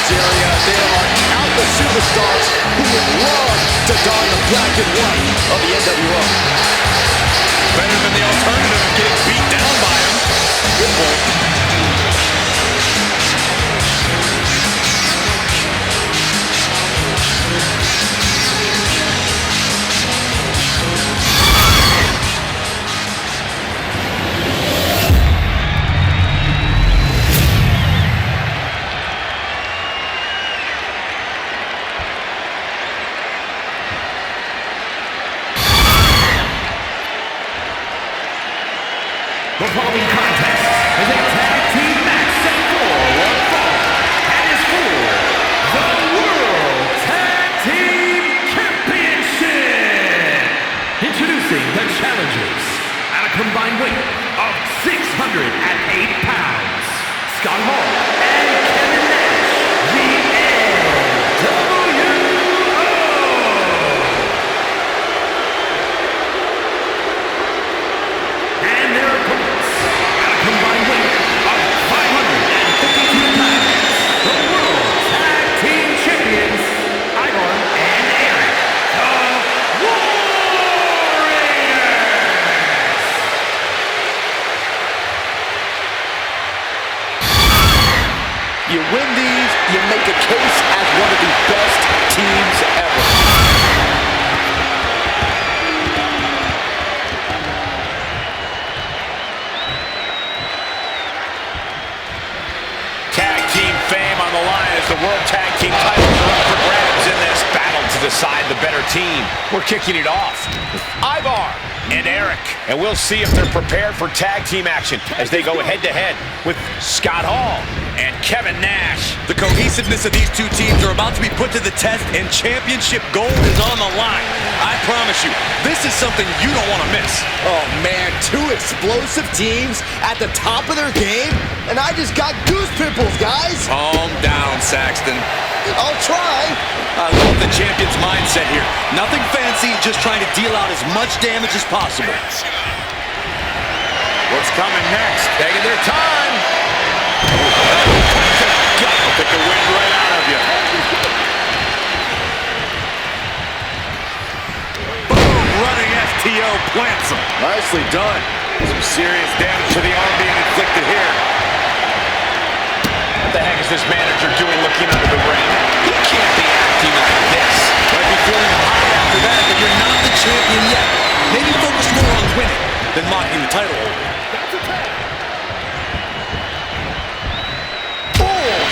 Area, there are countless superstars who would love to don the black and white of the NWO. Better than the alternative of getting beat down by him. Good point. The following contest is a tag team match set for one fall and is for the World Tag Team Championship. Introducing the challengers at a combined weight of 608 pounds, Scott Hall and Kevin Nash, the NWO. And their opponents at a combined weight of 552 pounds, the World Tag Team Champions, Ivar and Eric, the Warriors. You win these, you make a case as one of the best teams ever. Fame on the line as the World Tag Team titles are up for grabs in this battle to decide the better team. We're kicking it off with Ivar and Eric, and we'll see if they're prepared for tag team action as they go head-to-head with Scott Hall and Kevin Nash. The cohesiveness of these two teams are about to be put to the test, and championship gold is on the line. I promise you, this is something you don't want to miss. Oh man, two explosive teams at the top of their game, and I just got goose pimples, guys. Calm down, Saxton. I'll try. I love the champion's mindset here. Nothing fancy, just trying to deal out as much damage as possible. What's coming next? Taking their time. I'll take the wind right out of you. Boom! Running FTO plants him. Nicely done. Some serious damage to the arm being inflicted here. What the heck is this manager doing looking under the ring? He can't be acting like this. Might be feeling high after that, but you're not the champion yet. Maybe focus more on winning than mocking the title holder.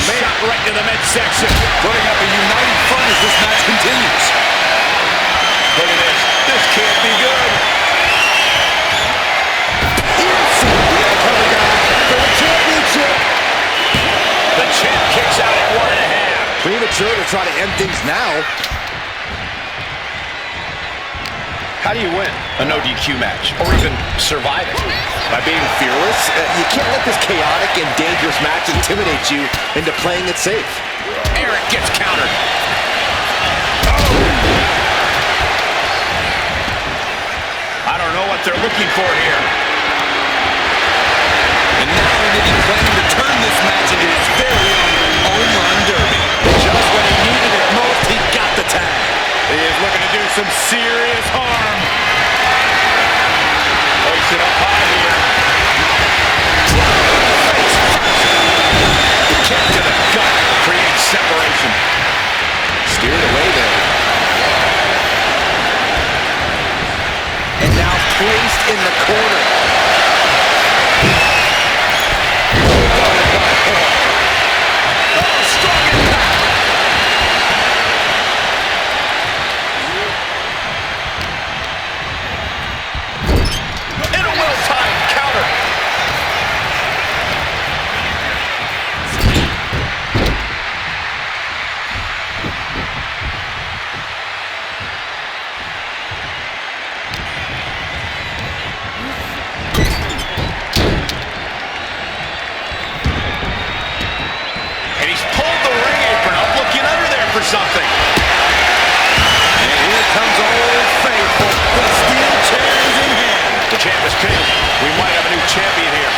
Shot right to the midsection. Putting up a united front as this match continues. Look at this. This can't be good. For the championship. The champ kicks out at 1.5. Premature to try to end things now. How do you win a no DQ match, or even survive it? By being fearless? You can't let this chaotic and dangerous match intimidate you into playing it safe. Eric gets countered. I don't know what they're looking for here. And now he may be planning to turn this match into his very own home run derby. Just when he needed it most, he got the tag. He is looking to do some serious harm. Takes it up high here. Kick to the gut creates separation. Steered away there. And now placed in the corner. Oh, strong impact. And a well-timed counter. And he's pulled the ring apron up, looking under there for something. And here comes Old Faithful. The steel chair is in hand. The champ is pinned. We might have a new champion here.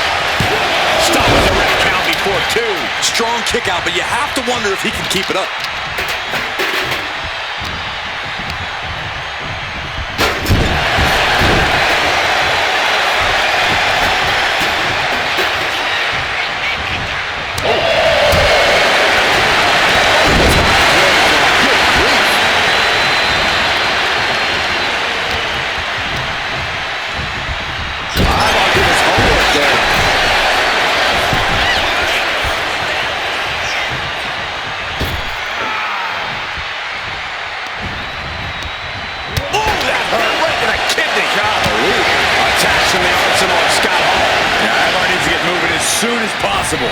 Stop with the red count before 2. Strong kick out, but you have to wonder if he can keep it up. Soon as possible.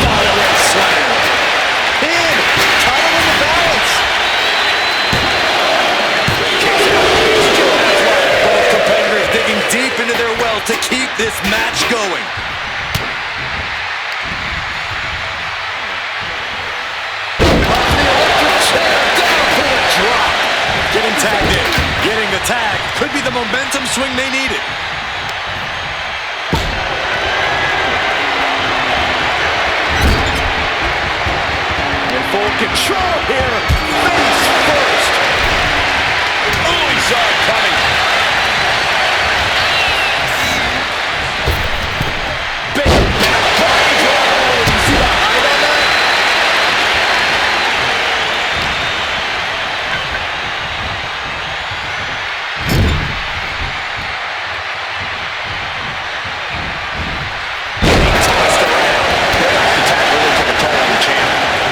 Follow-in slam. Pin. Title in the balance. Both competitors digging deep into their well to keep this match going. Getting tagged in. Getting the tag could be the momentum swing they needed. In full control here. Face first. Oh, he saw it coming. Big body blow. You see the height on that?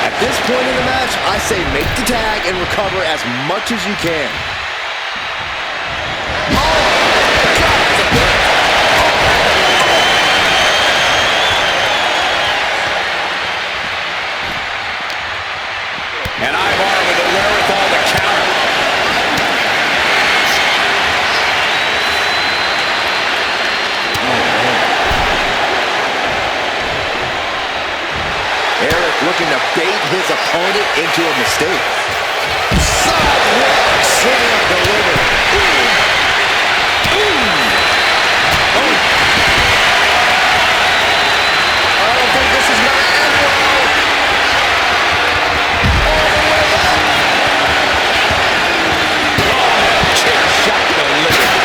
At this point in the match, I say make the tag and recover as much as you can. his opponent into a mistake. Sidewalk slam delivered. Ooh. Ooh. Oh. I don't think this is going to end well. All the way up. Oh, chair shot delivered.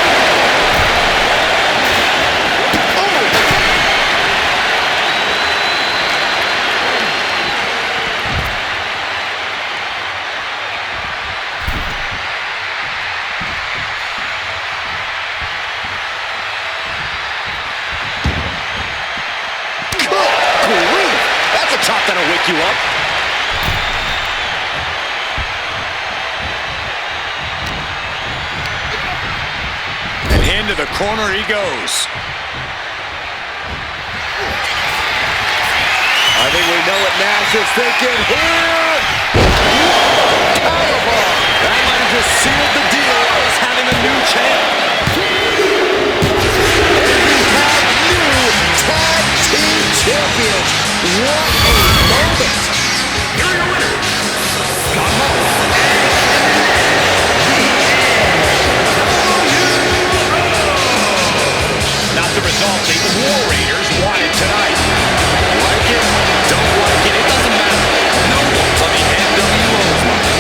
Chop that'll wake you up. And into the corner he goes. I think we know what Nash is thinking here. Powerbomb. That might have just sealed the deal as having a new champ. Tag team champions. What a moment. Here are your winners, Scott Hall and Not the result the War Raiders wanted tonight. Like it, don't like it, it doesn't matter. No one's on the NWO's mind.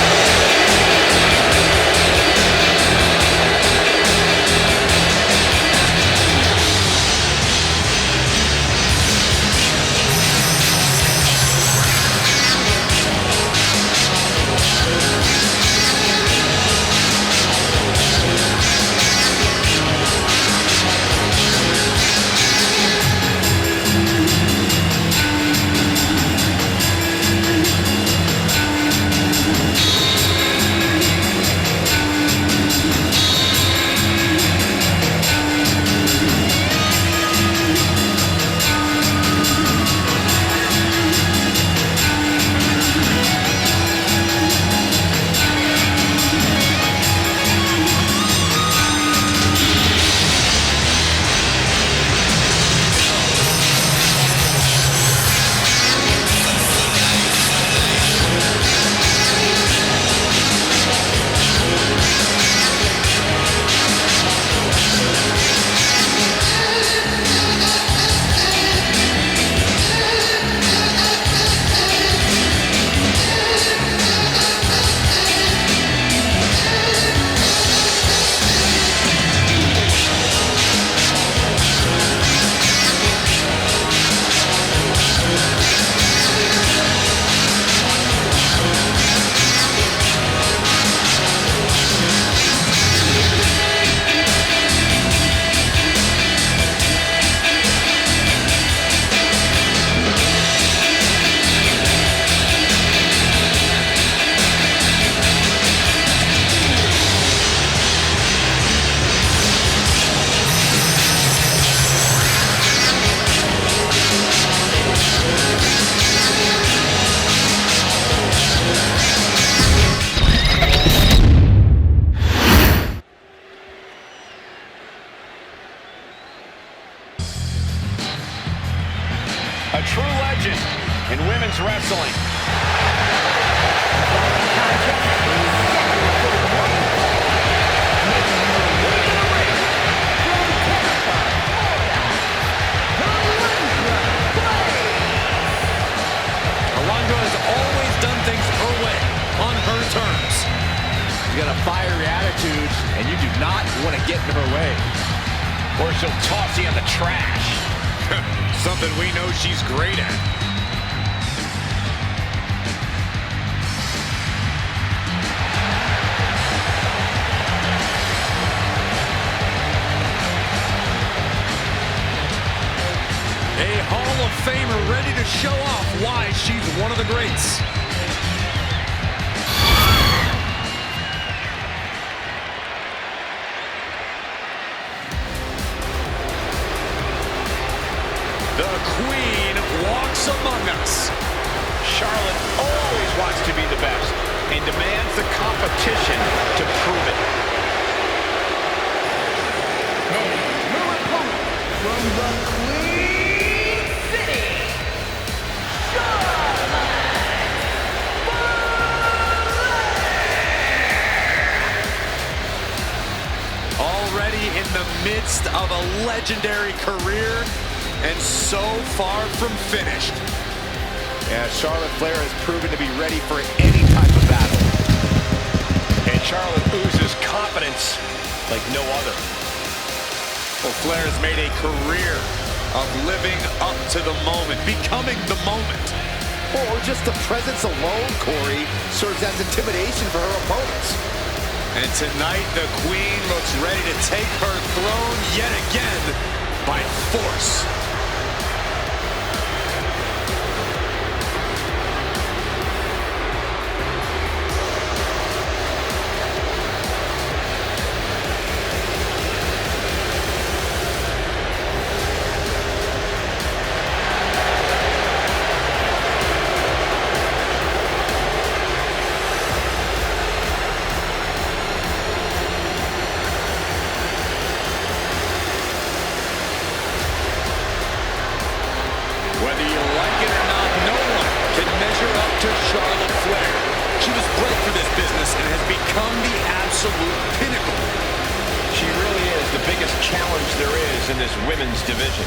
A true legend in women's wrestling. Alondra has always done things her way, on her terms. She's got a fiery attitude, and you do not want to get in her way. Or she'll toss you in the trash. Something we know she's great at. A Hall of Famer ready to show off why she's one of the greats. The Queen walks among us. Charlotte always wants to be the best and demands the competition to prove it. your opponent from the Queen City, Charlotte already in the midst of a legendary career and so far from finished. Yeah, Charlotte Flair has proven to be ready for any type of battle. And Charlotte oozes confidence like no other. Well, Flair has made a career of living up to the moment, becoming the moment. Or just the presence alone, Corey, serves as intimidation for her opponents. And tonight, the Queen looks ready to take her throne yet again by force. In this women's division.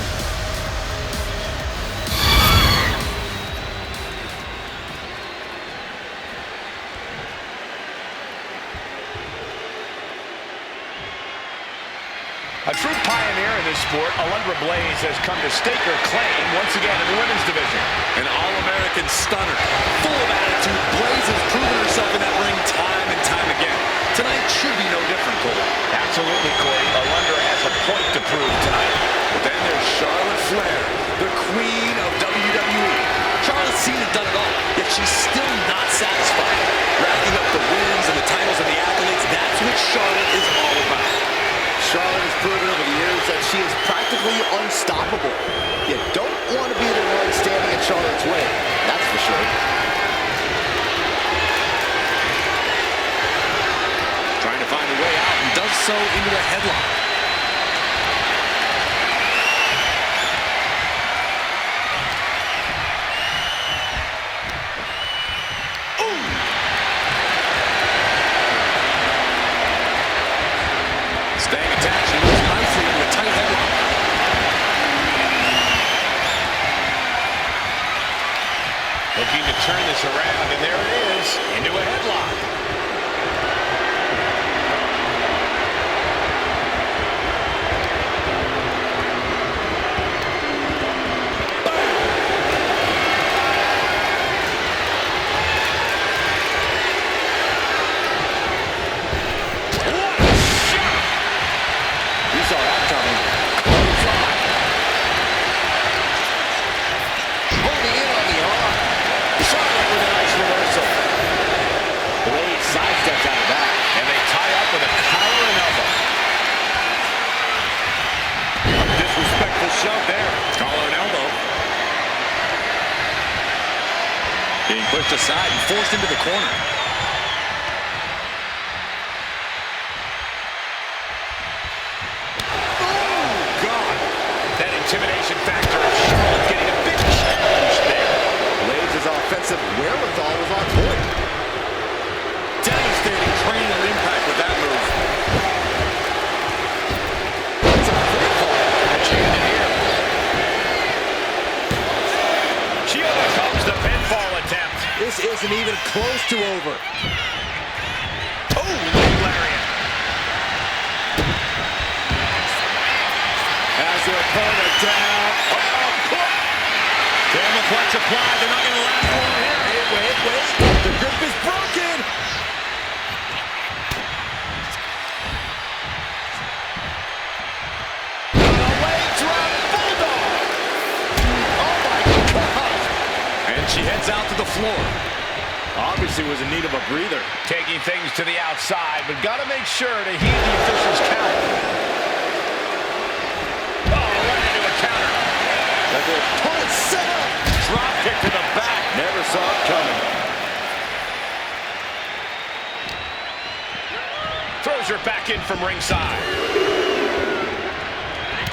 A true pioneer in this sport, Alundra Blaze has come to stake her claim once again in the women's division. An All-American stunner, full of attitude, Blaze has proven herself in that ring time and time again. Tonight should be no different, Cole. Absolutely, Cody. Alundra has a point to prove tonight. But then there's Charlotte Flair, the queen of WWE. Charlotte's seen and done it all, yet she's still not satisfied. Racking up the wins and the titles and the accolades, that's what Charlotte is all about. Charlotte has proven over the years that she is practically unstoppable. You don't want to be the one standing in Charlotte's way, that's for sure. Trying to find a way out and does so into a headlock. Staying attached and moves nicely into a tight headlock. Looking to turn this around, and there it is, into a headlock. Pushed aside and forced into the corner. Oh, God. That intimidation factor of Charlotte getting a big challenge there. Blaze's offensive wherewithal was on point. Devastating cranial impact with that move. That's a critical. A chance here. She overcomes the pinfall attempt. This isn't even close to over. Oh, leg lariat. Has their opponent down. Oh, Camel clutch applied. They're not going to last long here. wait. The grip is broken. A leg drop. Bulldog. Oh, my God. And she heads out to the floor. Obviously was in need of a breather. Taking things to the outside, but got to make sure to heed the official's count. Oh, right into a counter. But the opponent set up. Drop kick to the back. Never saw it coming. Throws her back in from ringside.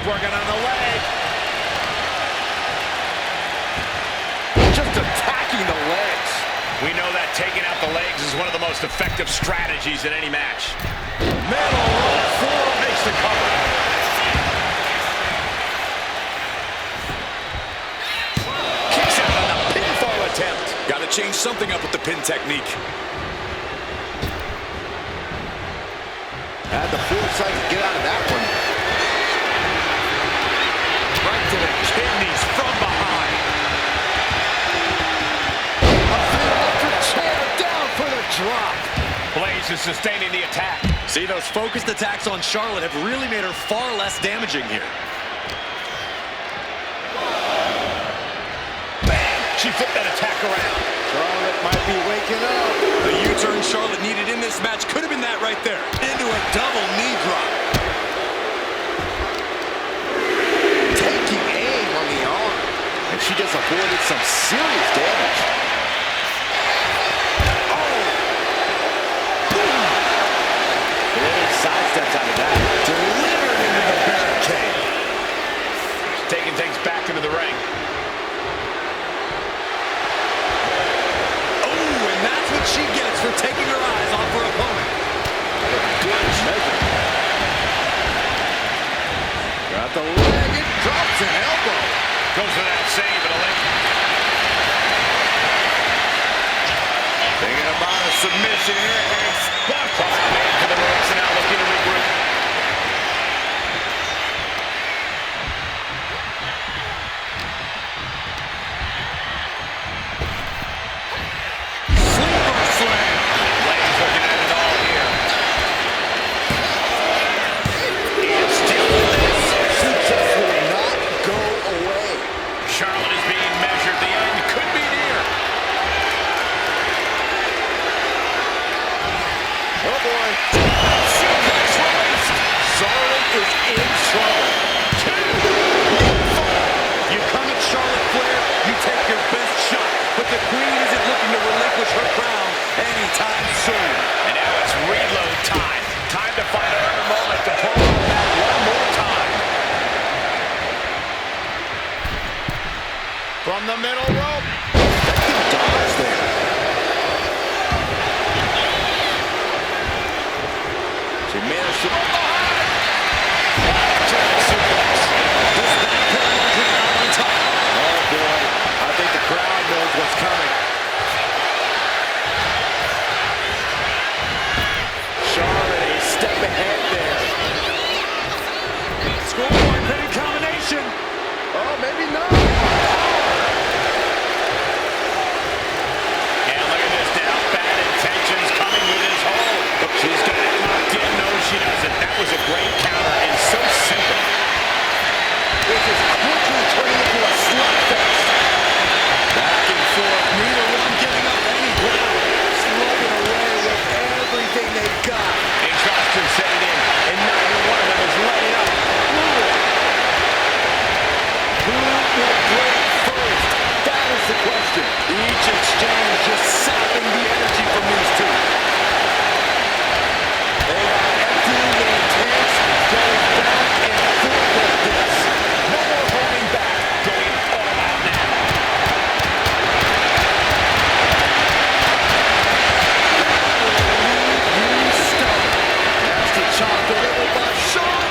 Working on the leg. Just attacking the legs. We know that taking out the legs is one of the most effective strategies in any match. Metal roll formation. makes the cover. Kicks out on a pinfall attempt. Got to change something up with the pin technique. Had the foresight to get out of that one. Right to the kidneys from behind. Chair down for the drop. Blaze is sustaining the attack. See, those focused attacks on Charlotte have really made her far less damaging here. Bang! She flipped that attack around. Charlotte might be waking up. The U-turn Charlotte needed in this match could have been that right there. Into a double knee drop. Taking aim on the arm. And she just avoided some serious damage. Sidesteps out of that. Delivered into the barricade. Taking things back into the ring. Oh, and that's what she gets for taking her eyes off her opponent. Good measure. Got the leg and drops an elbow. Goes for that save, but a leg. Thinking about a submission here. Made for the ropes and now looking to regroup. Sleeper slam. Blaze looking at it all here. And still in this. She just will not go away. Charlotte is being measured. The end could be near. Oh boy. Suplex released. Charlotte is in trouble. 2. You come at Charlotte Flair, you take your best shot. But the Queen isn't looking to relinquish her crown anytime soon. And now it's reload time. Time to find another moment to pull on that one more time. From the middle rope. Dodge there. She managed to... Oh boy, I think the crowd knows what's coming. Charlotte a step ahead there. Schoolboy pinning combination. Oh, maybe not. And look at this now. Bad intentions coming with his hold. She's got it locked in. No, she doesn't. That was a great counter and so simple. This is quickly turning into a slugfest. Back and forth, neither one giving up any ground. Slugging away with everything they've got. Exhaustion setting in, and neither one of them is letting up. Who will break first? That is the question. Each exchange just sapping the energy from these two. They are emptying their tanks, going back and forth like this. No more holding back, going all out now. Nasty chop delivered by Shawn.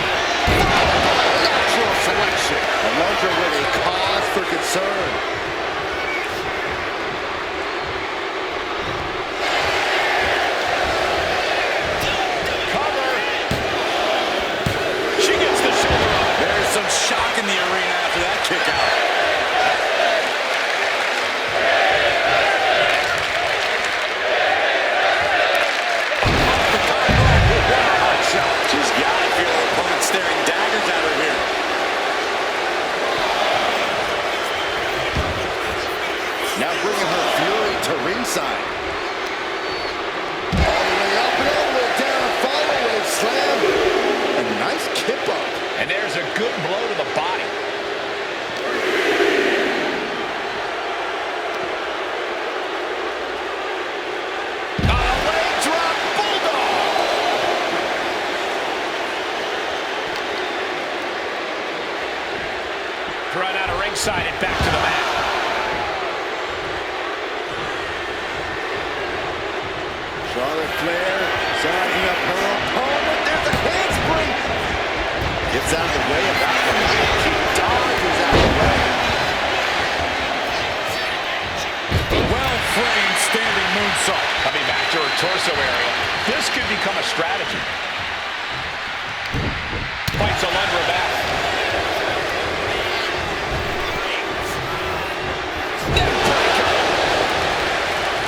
Natural selection. A lunger with a cause for concern. Cover. She gets the shoulder up. There's some shock in the arena after that kick out. She's got to feel her opponent staring daggers at her here. Now bringing her fury to ringside. All the way up and all the way down. Follow-away slam. A nice kip up. And there's a good blow to the body. On a leg drop, Bulldog. Thrown out of ringside and back to the mat. Charlotte Flair sizing up her opponent. There's a handspring. Gets out of the way of that one. She dodges out of the way. Well-framed standing moonsault. Coming back to her torso area. This could become a strategy. Fights all under her back.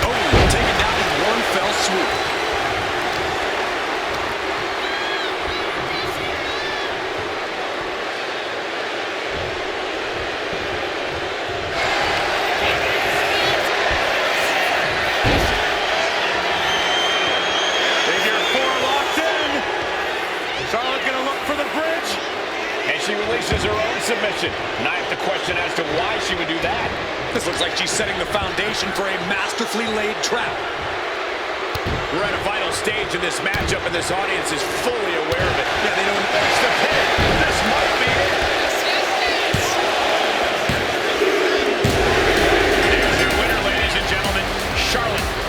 Oh, taken down in one fell swoop. She releases her own submission. And I have to question as to why she would do that. This looks like she's setting the foundation for a masterfully laid trap. We're at a vital stage in this matchup, and this audience is fully aware of it. Yeah, they don't that's the pin. This might be it. There's your winner, ladies and gentlemen, Charlotte.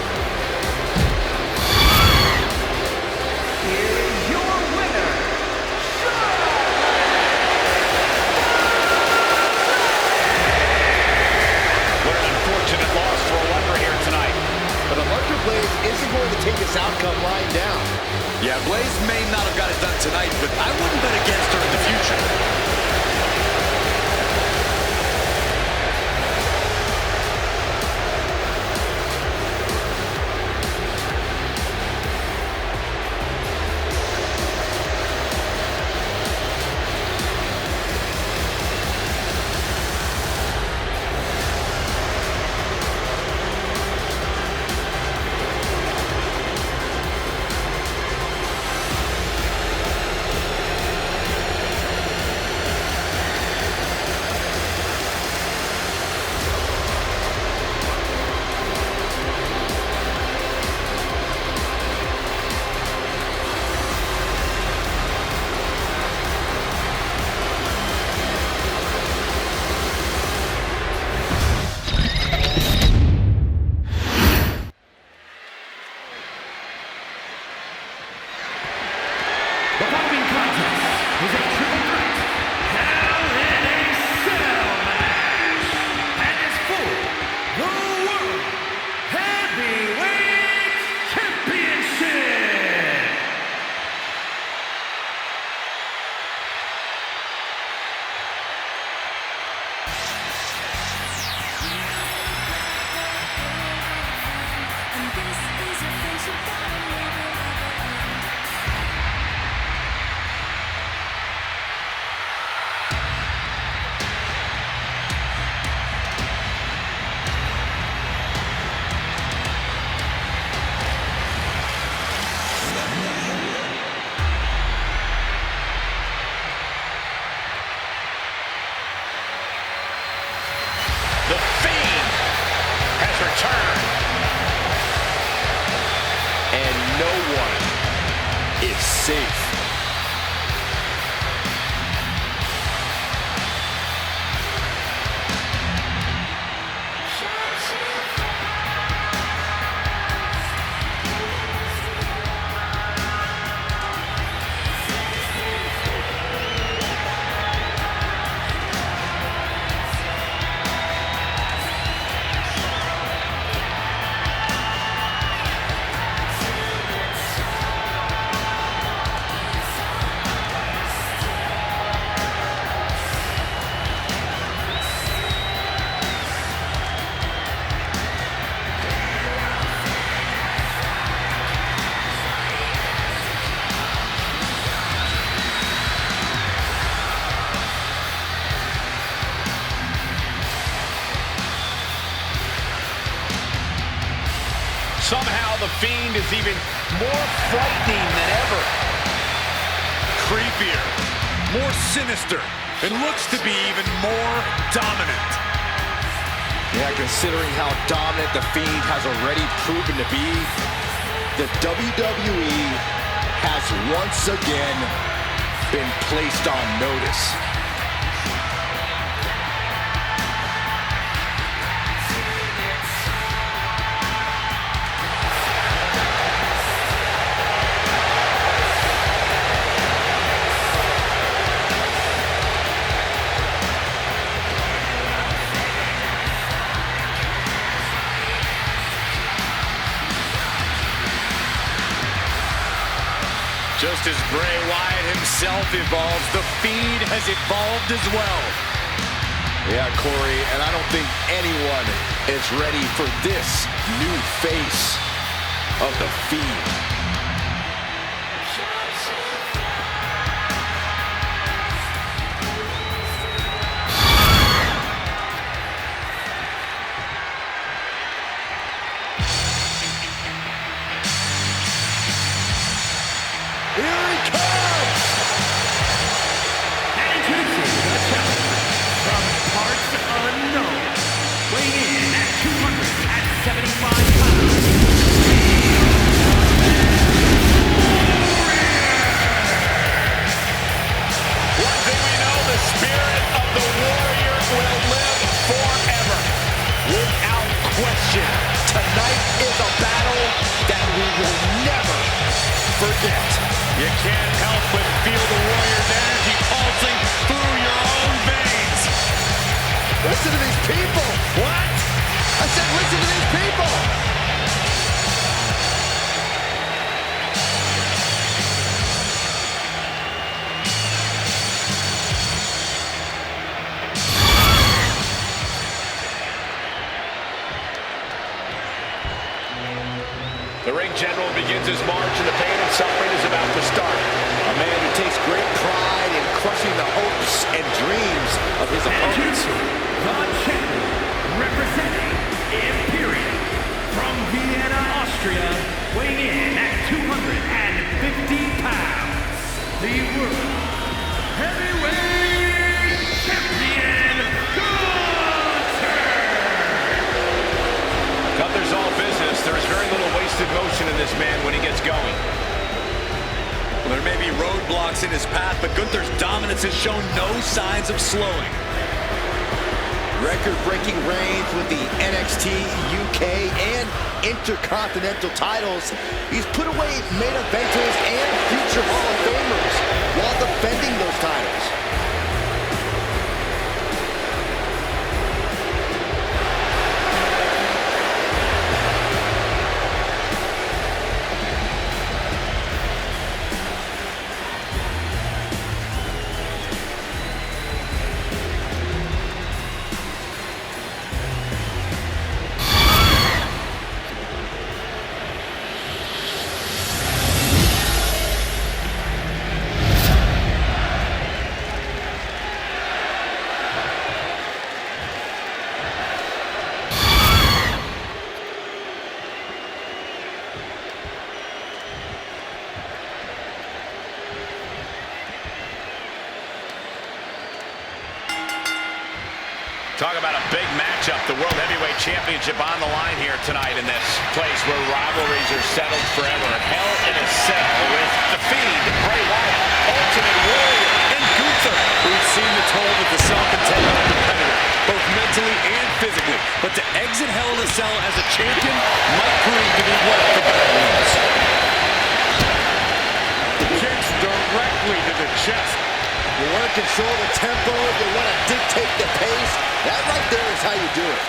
Isn't going to take this outcome lying down. Yeah, Blaze may not have got it done tonight, but I wouldn't bet against her in the future. The Fiend has returned. And no one is safe. Somehow the Fiend is even more frightening than ever. Creepier, more sinister, and looks to be even more dominant. Yeah, considering how dominant the Fiend has already proven to be, the WWE has once again been placed on notice. Just as Bray Wyatt himself evolves, the Fiend has evolved as well. Yeah, Corey, and I don't think anyone is ready for this new face of the Fiend. Tonight is a battle that we will never forget. You can't help but feel the Warrior's energy pulsing through your own veins. Listen to these people. What? I said listen to these people. The ring general begins his march, and the pain and suffering is about to start. A man who takes great pride in crushing the hopes and dreams of his opponents. The champion, representing Imperium from Vienna, Austria, weighing in at 250 pounds, the World Heavyweight Champion, Gunther! Gunther's all business. There is very little wasted motion in this man when he gets going. Well, there may be roadblocks in his path, but Gunther's dominance has shown no signs of slowing. Record-breaking reigns with the NXT, UK, and Intercontinental titles. He's put away main eventers and future Hall of Famers while defending those titles. Talk about a big matchup, the World Heavyweight Championship on the line here tonight in this place where rivalries are settled forever. Hell in a Cell with the Fiend, Bray Wyatt, Ultimate Warrior, and Gunther. We've seen the toll that the self-contained competitor, both mentally and physically. But to exit Hell in a Cell as a champion might prove to be one of the better ones. Kicks directly to the chest. You want to control the tempo, you want to dictate the pace. That right there is how you do it.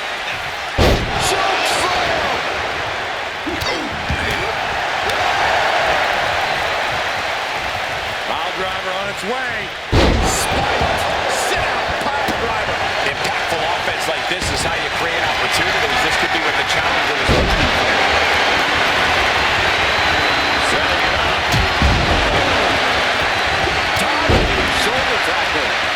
Choke slam! Pile driver on its way. Spiked. Sit out. Pile driver. Impactful offense like this is how you create opportunities. This could be what the challenger was looking for. Setting it up. Dominating shoulder tackle.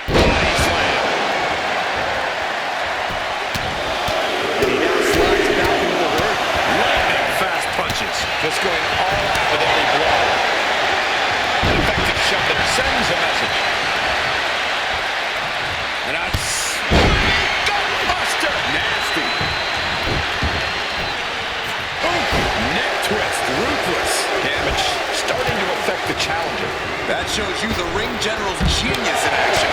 Body slam. And he now slides back into the ring. Lightning fast punches. Just going all out with every blow. An effective shove that sends a message. And that's Gutbuster. Nasty. Oh, neck twist. Ruthless. Damage starting to affect the challenger. That shows you the ring general's genius in action.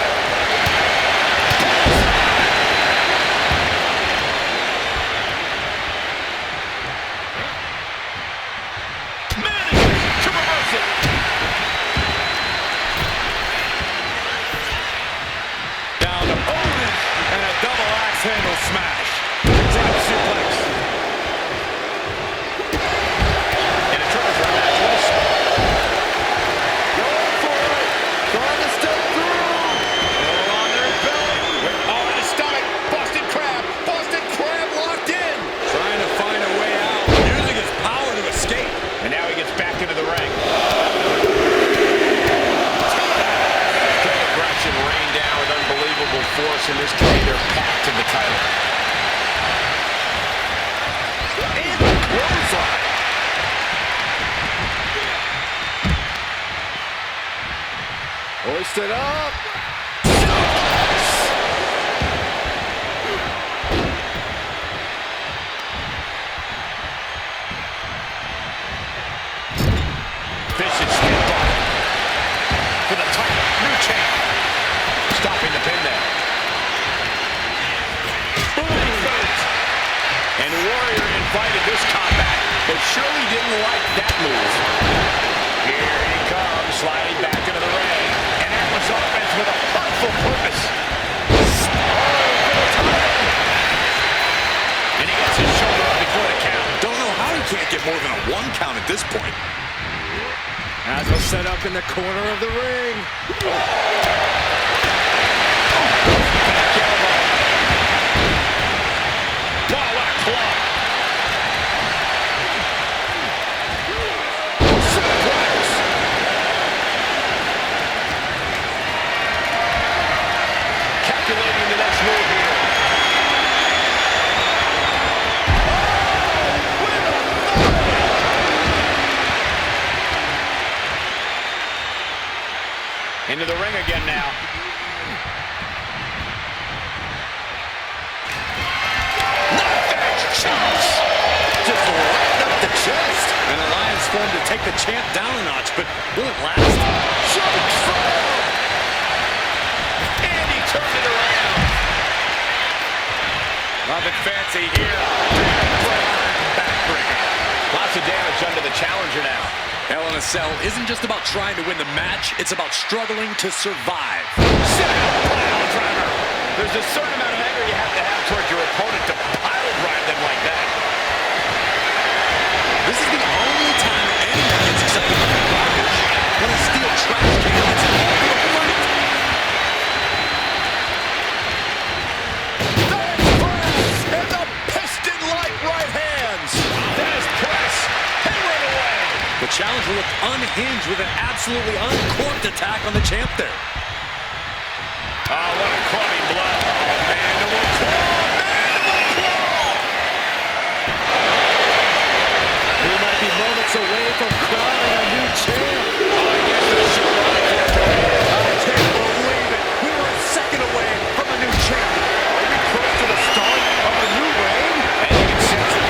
Manages to reverse it. Down to Owen and a double in this case, they're packed to the title. And the clothesline. Hoisted up. Vicious headbutt for the title. New chain. Stopping the pin there. And Warrior invited this combat, but surely didn't like that move. Here he comes, sliding back into the ring. And that was offense with a hurtful purpose. And he gets his shoulder up before the count. Don't know how he can't get more than a 1 count at this point. Asuka set up in the corner of the ring. Back elbow. Oh, what a club. Suplex. Calculating the next move here. Into the ring again now. Just right up the chest. An alliance formed to take the champ down a notch, but will it last? Choke slam. And he turned it around. Nothing fancy here. Backbreaker. Lots of damage under the challenger now. Hell in a Cell isn't just about trying to win the match, it's about struggling to survive. Pile driver. There's a certain amount of anger you have to have towards your opponent to pile drive them like that. This is the only time anyone gets accepted by the garbage. When a steel trash can gets all the fight. And the piston-like right hands. That is press. He ran away. The challenger looked unhinged with an absolutely uncorked attack on the champ there. Oh, what a clubbing blow. Mandible claw. Mandible claw. We might be moments away from crowning a new champ. Oh, he gets the show right there, Cody. I can't believe it. We were a second away from a new champ. Are we close to the start of a new reign? And you can sense it.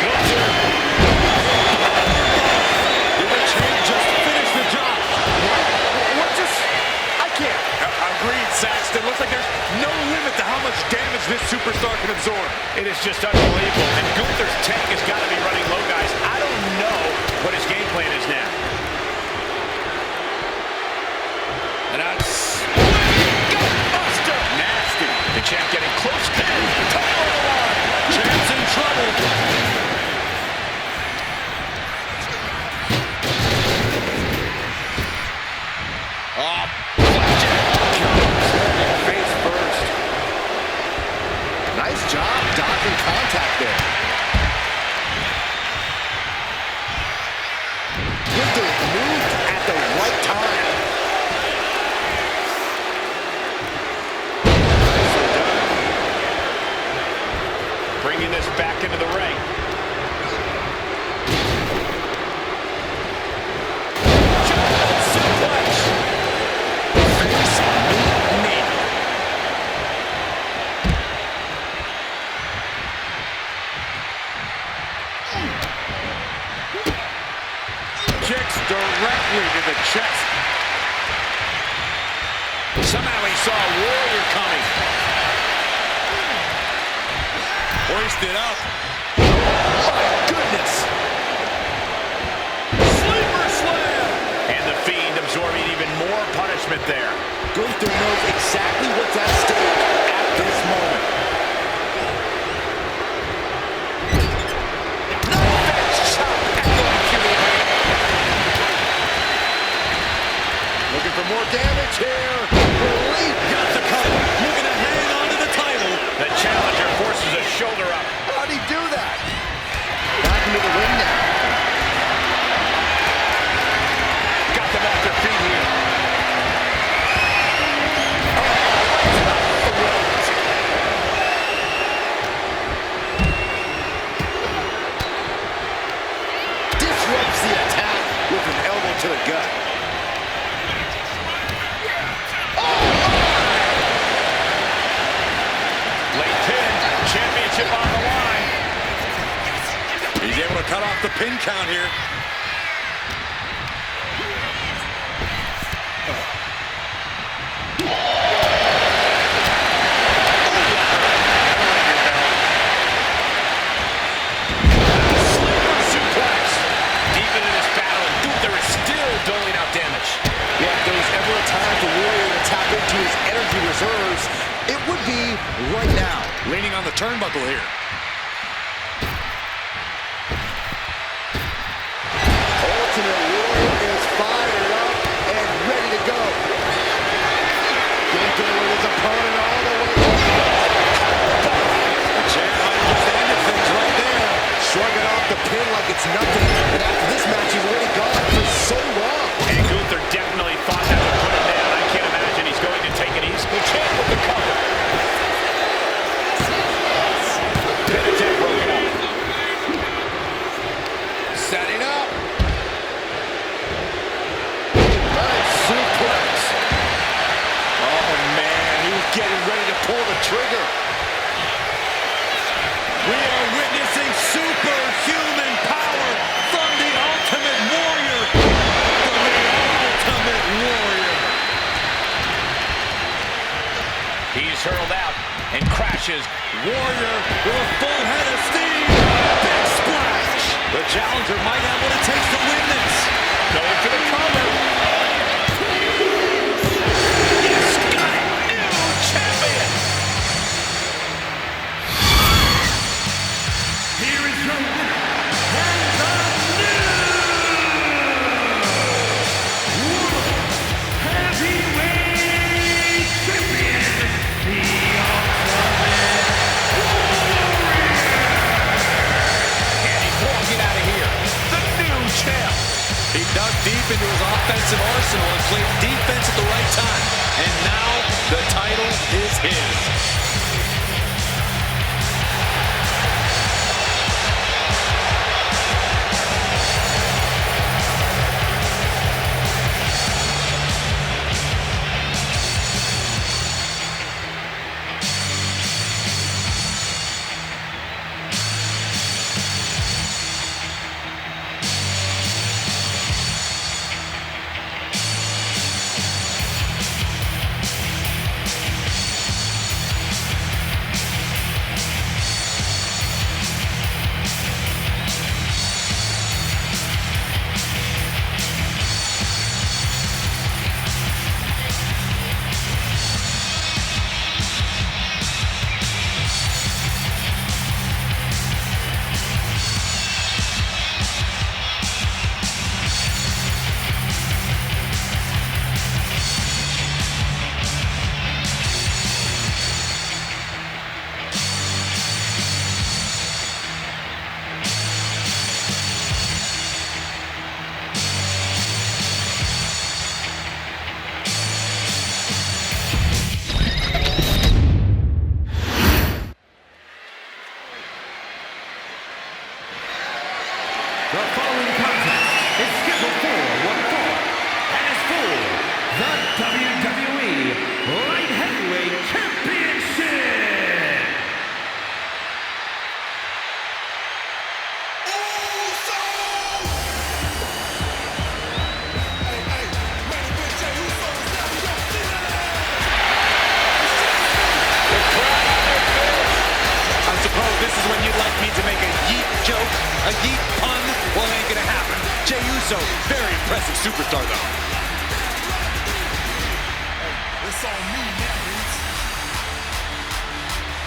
Gunther. Did the champ just finish the job? What just... I can't. Agreed, Saxton. Looks like there's no limit to how much damage this superstar can absorb. It is just unbelievable. And Gunther's tank has got to be running low, guys. I don't know what his game plan is now. And that's... Gutbuster! Nasty. The champ getting close. Title on the line. Champ's in trouble. Face first. Nice job dodging contact there. Gunther moved at the right time. Nicely done. Bringing this back into the ring. Suplex. Face knee. Kicks directly to the chest. Somehow he saw a Warrior coming. Hoisted up. My goodness. Sleeper slam. And the Fiend absorbing even more punishment there. Gunther knows exactly what's at stake at this moment. Looking for more damage here. Relief. Got the cover. Looking to hang on to the title. The challenger forces a shoulder up. How'd he do that? Back into the ring now. Got them off their feet here. Oh, off the pin count here. Reserves, it would be right now. Leaning on the turnbuckle here. Ultimate Warrior is fired up and ready to go. Gunther with his opponent all the way up. The champ might have just ended things right there. Shrugging off the pin like it's nothing. And after this match, he's already gone for so long. And Gunther definitely thought that would put him down. I can't imagine he's going to take it easy. The champ with the cover. Pin attempt broken up. Setting up. Nice suplex. Oh, man, he was getting ready to pull the trigger. We are witnessing superhuman power from the Ultimate Warrior. From the Ultimate Warrior. He's hurled out and crashes. Warrior with a full head of steam. Big splash. The challenger might have what it takes to win this. Going for the cover. He's got a new champion. Here is your winner, and the new World Heavyweight Champion, the Ultimate Warrior. And he's walking out of here. The new champ. He dug deep into his offensive arsenal and played defense at the right time. And now the title is his. The following contest is scheduled for one fall and is for the WWE Light Heavyweight Championship. I suppose this is when you'd like me to make a yeet joke, a yeet pun. Well, it ain't gonna happen. Jey Uso, very impressive superstar, though. It's on me now,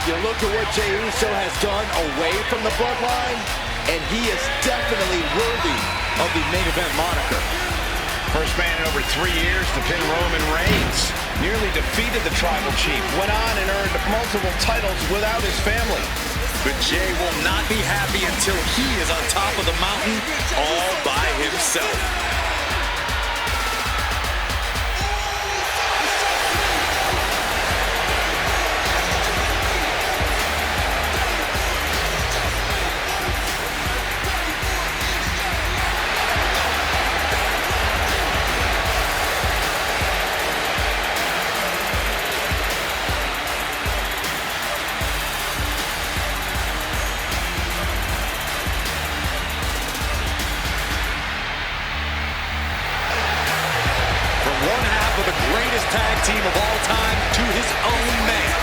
You look at what Jey Uso has done away from the bloodline, and he is definitely worthy of the main event moniker. First man in over 3 years to pin Roman Reigns. Nearly defeated the tribal chief. Went on and earned multiple titles without his family. But Jey will not be happy until he is on top of the mountain all by himself. team of all time to his own man.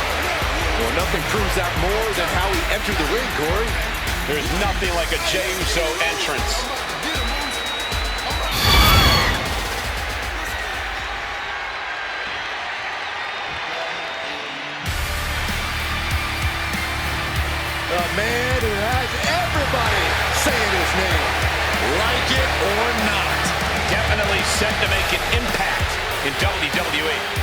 Well, nothing proves that more than how he entered the ring, Corey. There's nothing like a Jey Uso entrance. A man who has everybody saying his name. Like it or not. Definitely set to make an impact in WWE.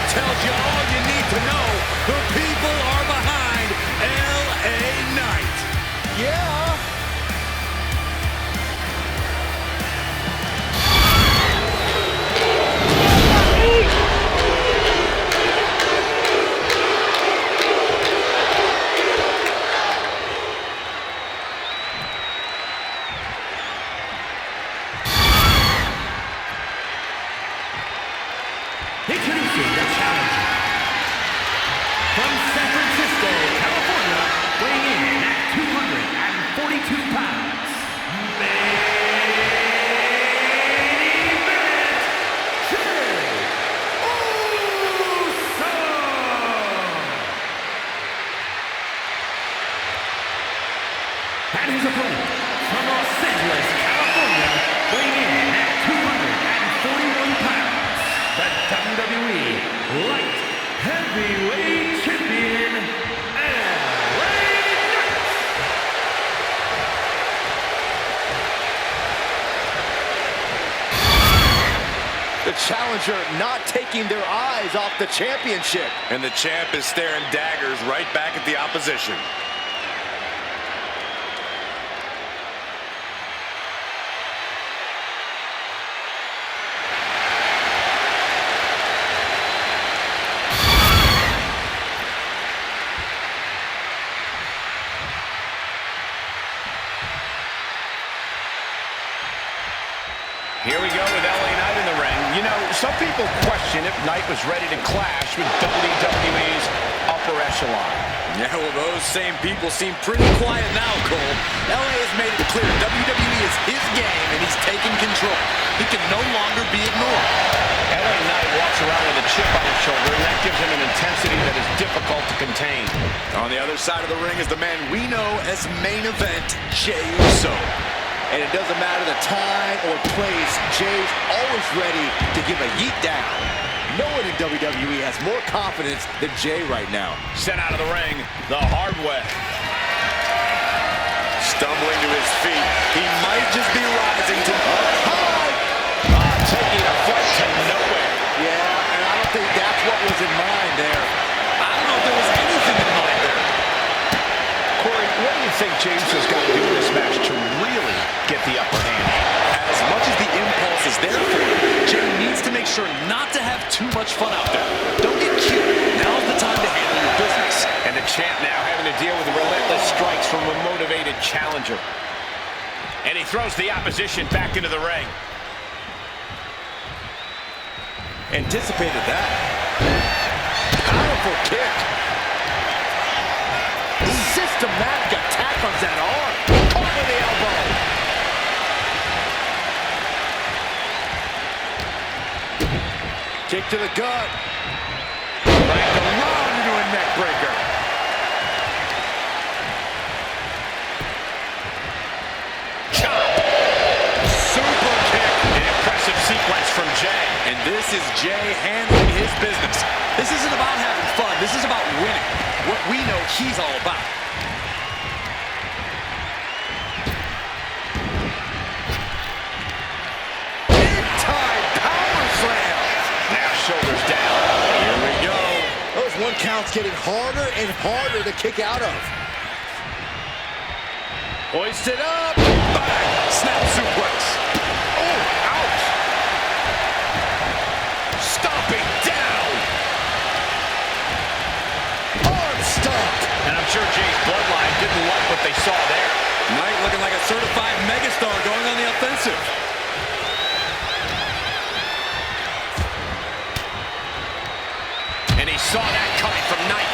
Tells you all you need to know. The people are behind LA Knight. Yeah. Introducing the challenger. From San Francisco, California, weighing in at 242 pounds. Main event, Jey Uso. And his opponent, from Los Angeles, California, weighing in at 241 pounds. The WWE Light Heavyweight Champion, LA Knight. The challenger not taking their eyes off the championship. And the champ is staring daggers right back at the opposition. Here we go with LA Knight in the ring. You know, some people question if Knight was ready to clash with WWE's upper echelon. Yeah, well, those same people seem pretty quiet now, Cole. LA has made it clear WWE is his game, and he's taking control. He can no longer be ignored. LA Knight walks around with a chip on his shoulder, and that gives him an intensity that is difficult to contain. On the other side of the ring is the man we know as main event, Jey Uso. And it doesn't matter the time or place, Jay's always ready to give a yeet down. No one in WWE has more confidence than Jey right now. Sent out of the ring the hard way. Stumbling to his feet. He might just be rising to Taking a flight to nowhere. Yeah, and I don't think that's what was in mind there. I don't know if there was anything in mind there. Corey, what do you think James has got to do in this match to really get the upper hand? As much as the impulse is there for him, Jey needs to make sure not to have too much fun out there. Don't get cute. Now's the time to handle your business. And the champ now having to deal with relentless strikes from a motivated challenger. And he throws the opposition back into the ring. Anticipated that. Powerful kick. Systematic attack on that arm. Caught with the elbow. Kick to the gut. Back around into a neck breaker. Chop. Super kick. An impressive sequence from Jey. And this is Jey handling his business. This isn't about having fun. This is about winning. What we know he's all about. Big-time power slam. Now shoulders down. Here we go. Those one counts getting harder and harder to kick out of. Hoisted up. Bang! Snap suplex. sure Jay's bloodline didn't like what they saw there. Knight looking like a certified megastar going on the offensive. And he saw that coming from Knight.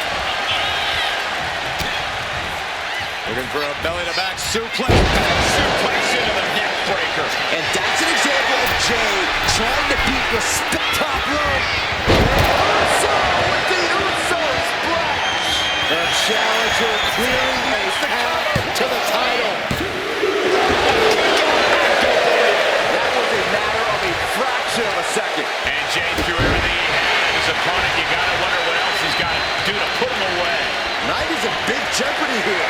Looking for a belly-to-back suplex. Suplex into the neck breaker. And that's an example of Jay trying to beat respect. Top rope. Uso with the Uso splash. The challenger clearing a path to the title. That was a matter of a fraction of a second. And Jay threw everything he had at his opponent. You gotta wonder what else he's got to do to put him away. Knight is in big jeopardy here.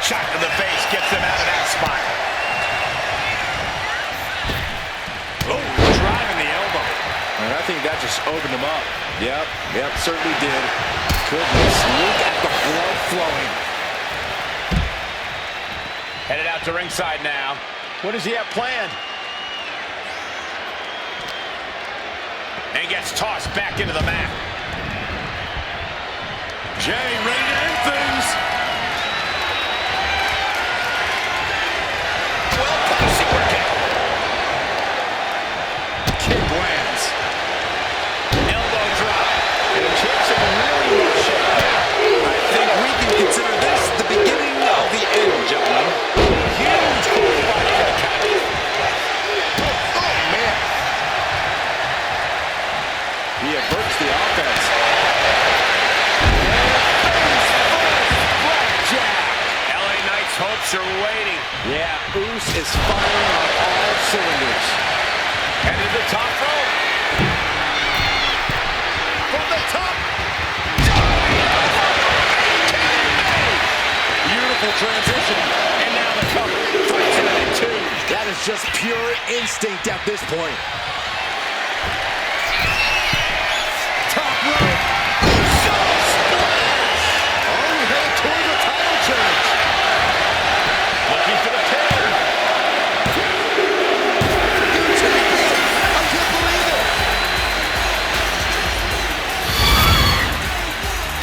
Shot to the face gets him out of that spot. Oh, driving the elbow. And I think that just opened him up. Yep, certainly did. Goodness, look at the blood flowing. Headed out to ringside now. What does he have planned? And gets tossed back into the mat. Jay ready to end things. Kick lands. Elbow drop. And Jay's in really rough shape now. I think we can consider this the beginning of the end, gentlemen. Huge crossbody to the counter. Oh, man. He averts the offense. LA Knight's hopes are waiting. Yeah, Oos is firing on all cylinders. Headed to the top rope. From the top. Beautiful transition. And now the cover. Fights it in two. That is just pure instinct at this point. Top rope. So splash! Oh, we headed toward the title change. Looking for the pin. I can't believe it.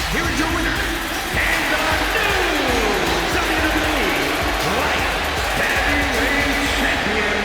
Here is your winner, and the new WWE Light Heavyweight Champion,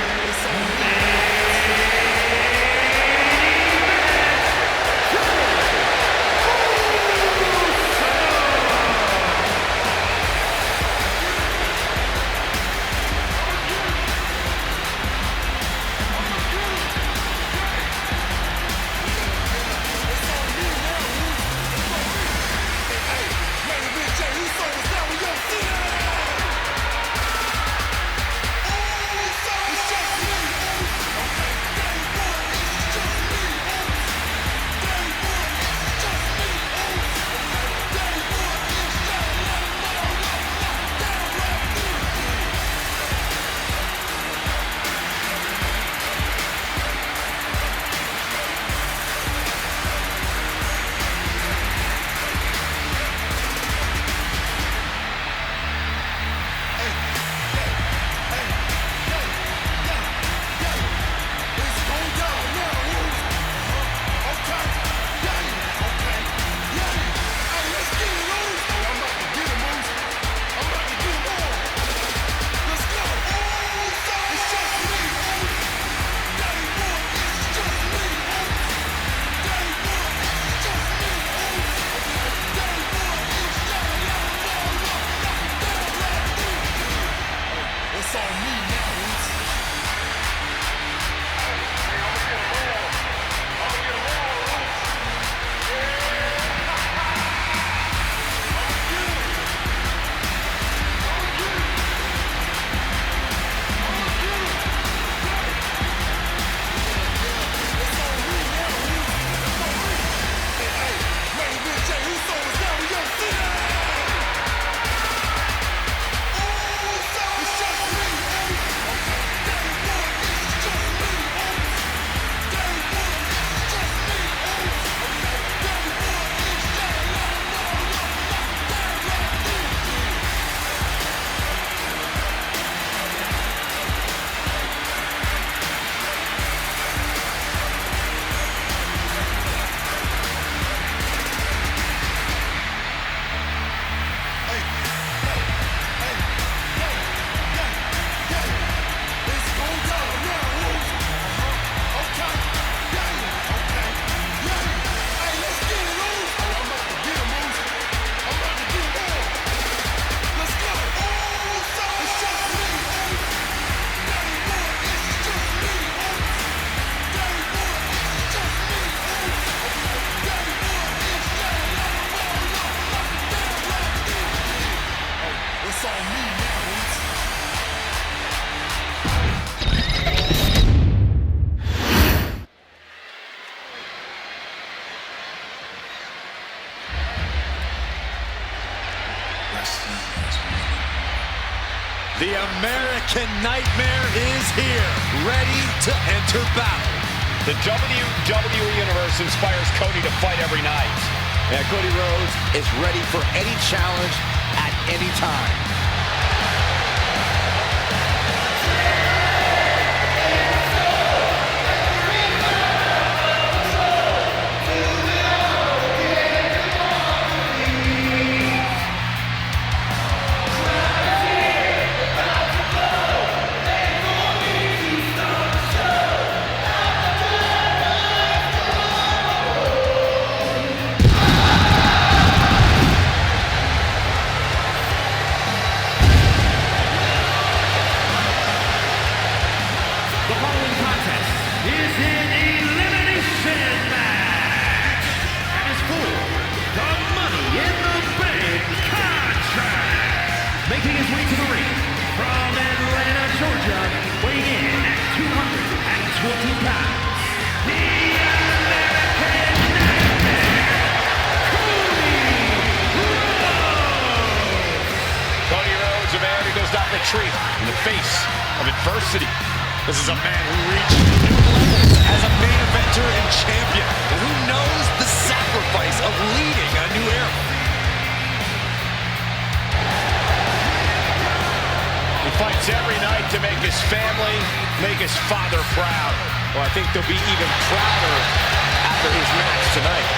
The American Nightmare is here, ready to enter battle. The WWE Universe inspires Cody to fight every night. And Cody Rhodes is ready for any challenge at any time. Making his way to the ring from Atlanta, Georgia, weighing in at 220 pounds, the American Nightmare, Cody Rhodes, a man who does not retreat in the face of adversity. This is a man who reached new levels as a main eventer and champion, and who knows the sacrifice of leading a new era. He fights every night to make his family, make his father proud. Well, I think they'll be even prouder after his match tonight.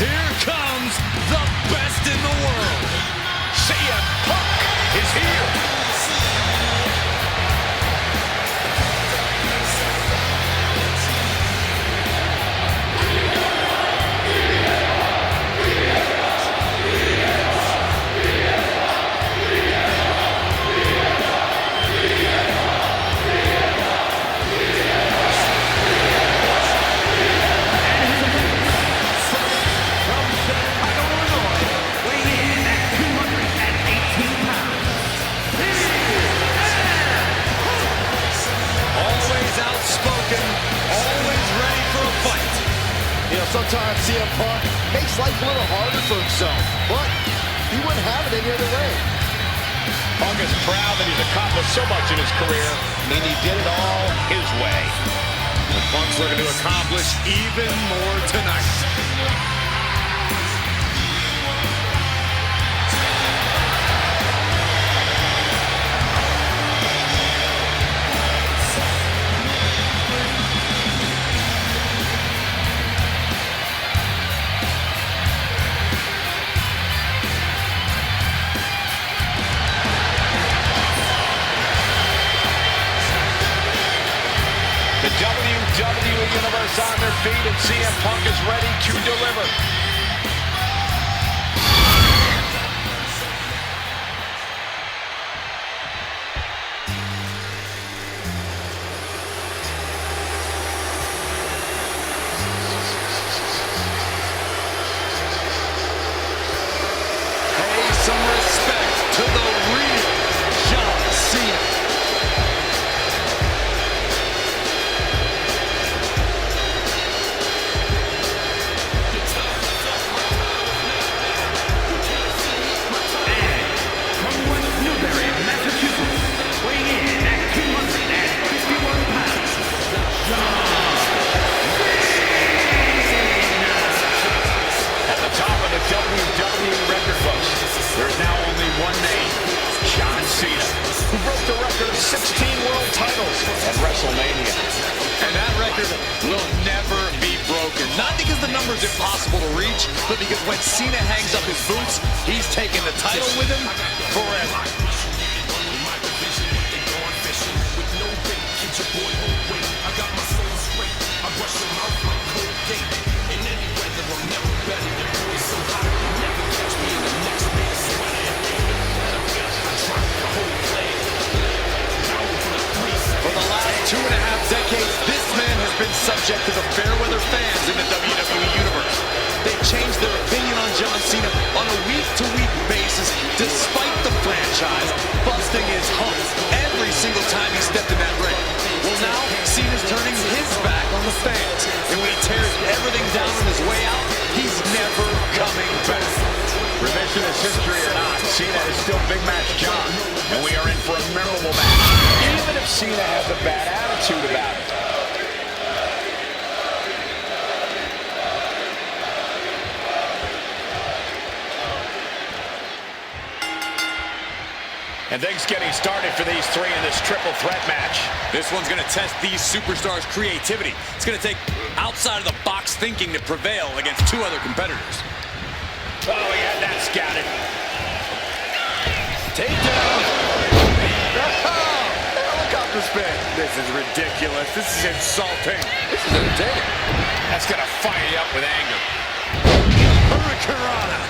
Here comes the best in the world. CM Punk is here. Sometimes CM Punk makes life a little harder for himself, but he wouldn't have it any other way. Punk is proud that he's accomplished so much in his career, and he did it all his way. And Punk's looking to accomplish even more tonight. WWE Universe on their feet, and CM Punk is ready to deliver. Pay some respect to the real John Cena. WWE record books, there's now only one name, John Cena, who broke the record of 16 world titles at WrestleMania. And that record will never be broken. Not because the number's impossible to reach, but because when Cena hangs up his boots, he's taking the title with him forever. For the last 2.5 decades, this man has been such subject to the fair-weather fans in the WWE Universe. They've changed their opinion on John Cena on a week-to-week basis, despite the franchise busting his hump every single time he stepped in that ring. Well, now Cena's turning his back on the fans, and when he tears everything down on his way out, he's never coming back. Revisionist history or not, Cena is still Big Match John, and we are in for a memorable match, even if Cena has a bad attitude about it. And things getting started for these three in this triple threat match. This one's going to test these superstars' creativity. It's going to take outside-of-the-box thinking to prevail against two other competitors. Oh, he had that scouted. Takedown. Helicopter spin. This is ridiculous. This is insulting. This is entertaining. That's going to fire you up with anger. Hurricanrana.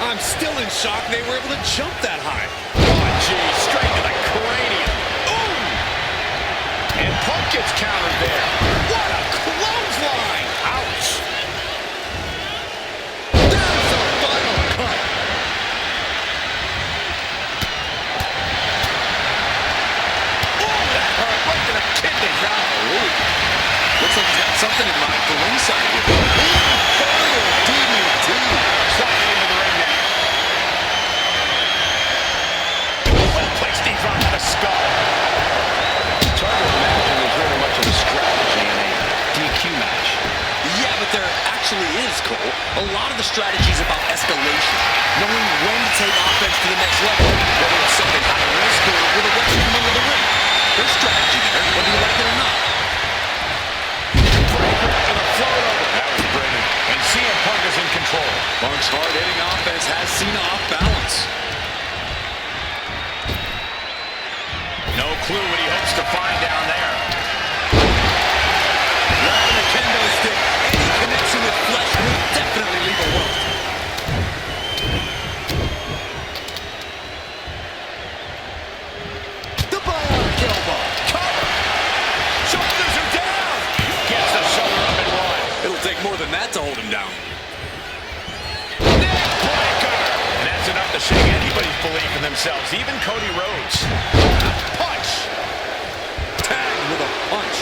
I'm still in shock they were able to jump that high. Oh, geez, straight to the cranium. Ooh! And Punk gets countered there. What a clothesline! Ouch! There's the final cut. Oh, that hurt right to the kidney. Golly. Looks like he's got something in mind for ringside here. DDT. Sliding into the ring now. Well-placed knee drop to the skull. It's hard to imagine there's really much of a strategy in a DQ match. Yeah, but there actually is, Cole. A lot of the strategy is about escalation, knowing when to take offense to the next level, whether it's something high risk or with a weapon from under the ring. There's strategy there, whether you like it or not. Breaker after the float over. That was brilliant. And CM Punk is in control. Punk's hard-hitting offense has Cena off balance. No clue what he hopes to find down there. Right the kendo stick. Any connection with flesh will definitely leave a welt. The bionic elbow. Cover. Shoulders are down. Gets the shoulder up and one. It'll take more than that to hold him down. Neck breaker. And that's enough to shake anybody's belief in themselves, even Cody Rhodes. Punch. Tagged with a punch.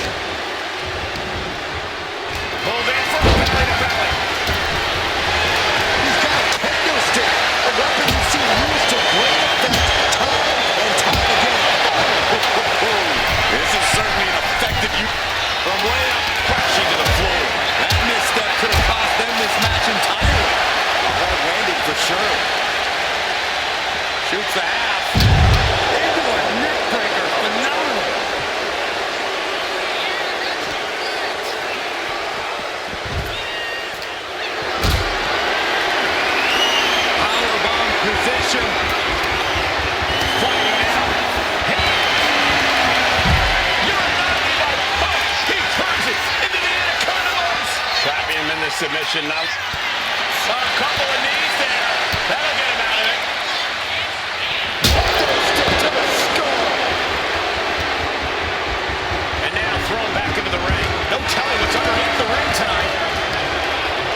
Pulled in for a belly to belly. He's got a kendo stick, a weapon you've seen used to great effect time and time again. This is certainly an effective use. From way up, crashing to the floor. That misstep could have cost them this match entirely. A hard landing for sure. Shoots the half. Into a neck breaker. Phenomenal. Powerbomb position. Fighting now. You're not even punch. He turns it into the Intercontinental. Trapping him in the submission now. A couple of knees there. That'll get him out of it. Stick to the skull. And now thrown back into the ring. No telling what's underneath the ring tonight.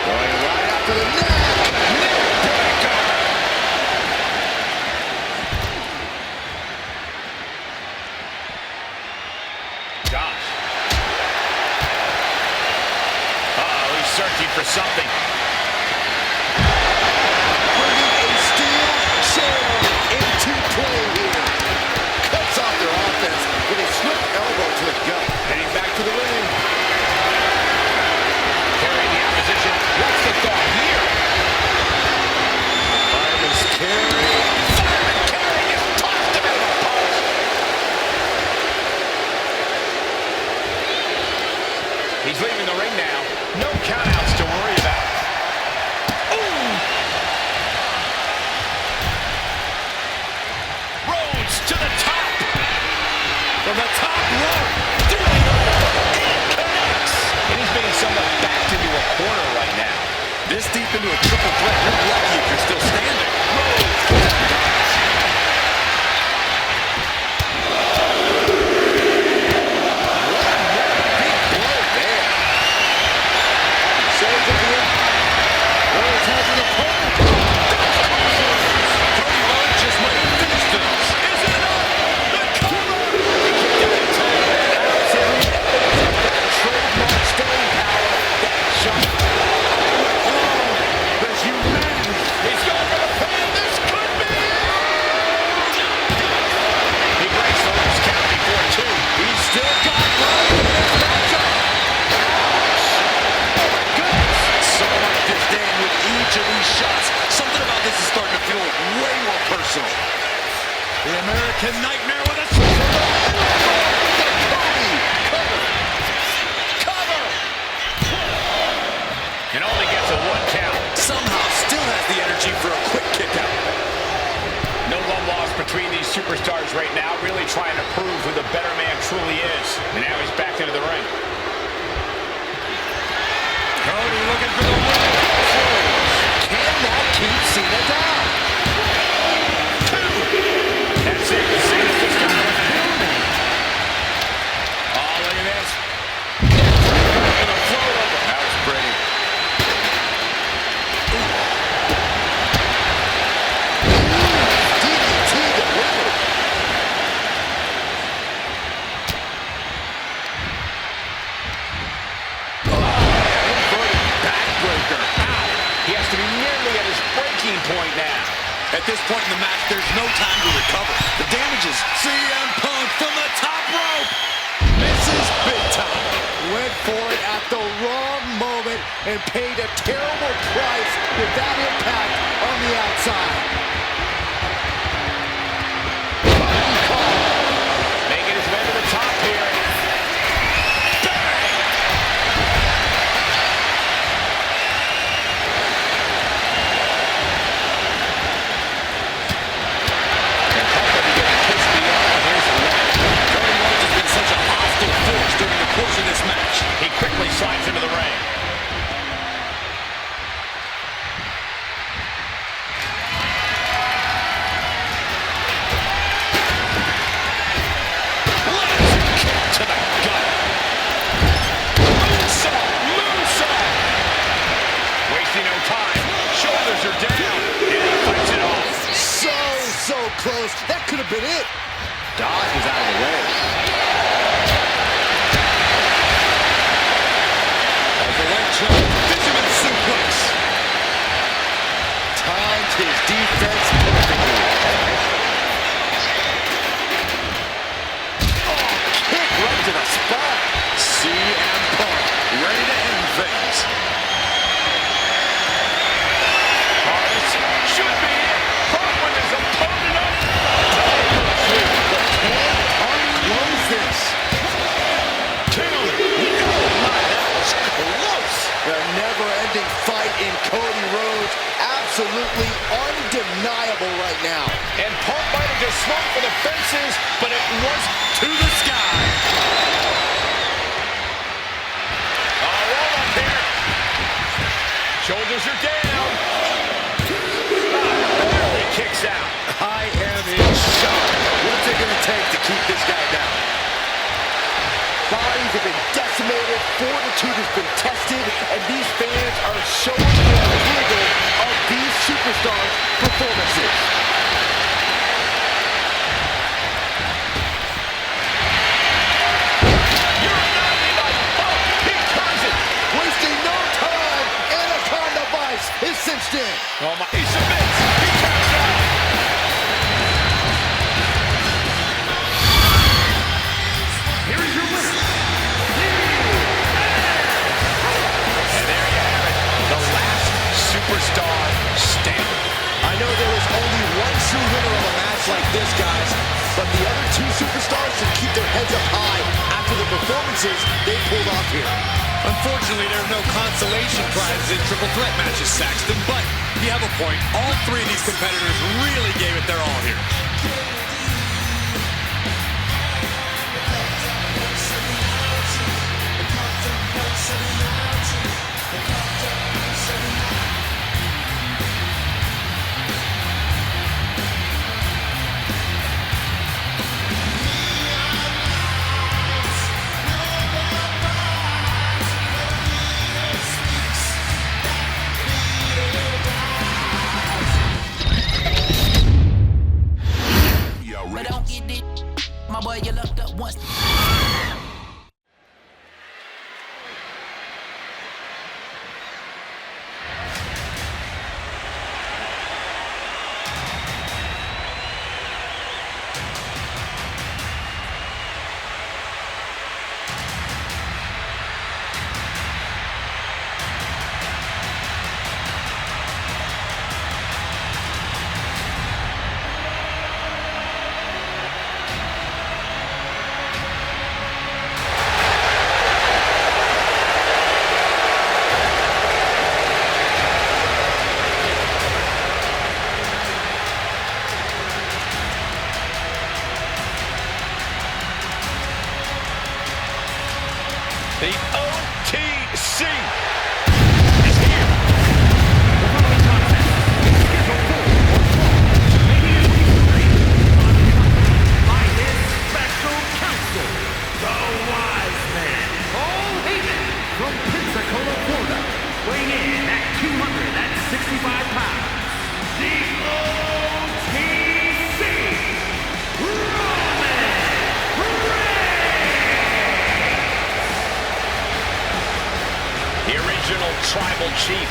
Going right after the neck. Neck breaker. Gosh. Uh-oh, he's searching for something. Bringing a steel chair into play here. Cuts off their offense with a swift elbow to the gut. Heading back to the ring. Carrying the opposition. What's the thought here? Fireman's carry. Fireman Carey just tossed him into the post. He's leaving the ring now. No countouts to worry about. Ooh! Rhodes to the top. From the top rope. Doing it. Connects. And he's being somewhat backed into a corner right now. This deep into a triple threat. You're lucky if you're still standing. Big blow there. reversal. The American Nightmare with a switch. Cover. And only gets a 1 count. Somehow still has the energy for a quick kick out. No love lost between these superstars right now, really trying to prove who the better man truly is. And now he's back into the ring. Cody looking for the win. Can that keep Cena down? 2. That's it. Cena just got it. Oh, look at this. And a float over. That was pretty. DDT delivered. Inverted backbreaker. Ow. He has to be nearly at his breaking point now. At this point in the match, there's no time to recover. The damage is CM Punk from the top rope. Misses big time. Went for it at the wrong moment and paid a terrible price with that impact on the outside. Making his way to the top here. During the course of this match, He quickly slides into the ring. kick to the gut. Moonsault. Wasting no time. Shoulders are down. And he fights it off. So close. That could have been it. Dodge is out of the way. Fisherman suplex. Timed his defense perfectly. Kick right to the spot. CM Punk ready to end things. Hardest should be it. Punk with his opponent up. Close this. 2. Oh my, that was close. The never-ending fight in Cody Rhodes, absolutely undeniable right now. And Punk might have just swung for the fences, but it was To the sky. roll up here. Shoulders are down. Barely kicks out. I am in shock. What's it going to take to keep this guy down? Bodies have been decimated, fortitude has been tested, and these fans are showing the approval of these superstars' performances. He turns it. Wasting no time, Anaconda Vice is cinched in. Oh my, he submits. He taps out. Here is your winner. And there you have it. The last superstar standing. I know there is only one true winner of a match like this, guys, but the other 2 superstars should keep their heads up high after the performances they pulled off here. Unfortunately, there are no consolation prizes in triple threat matches, Saxton, but you have a point. All 3 of these competitors really gave it their all here. But don't get it. My boy, you locked up once. The OTC is here. The following contest is scheduled for WrestleMania history by his special counsel, the Wise Man, Heyman, from Pensacola, Florida, weighing in at 265 pounds. The OTC, Romen Reigns. The original tribal chief.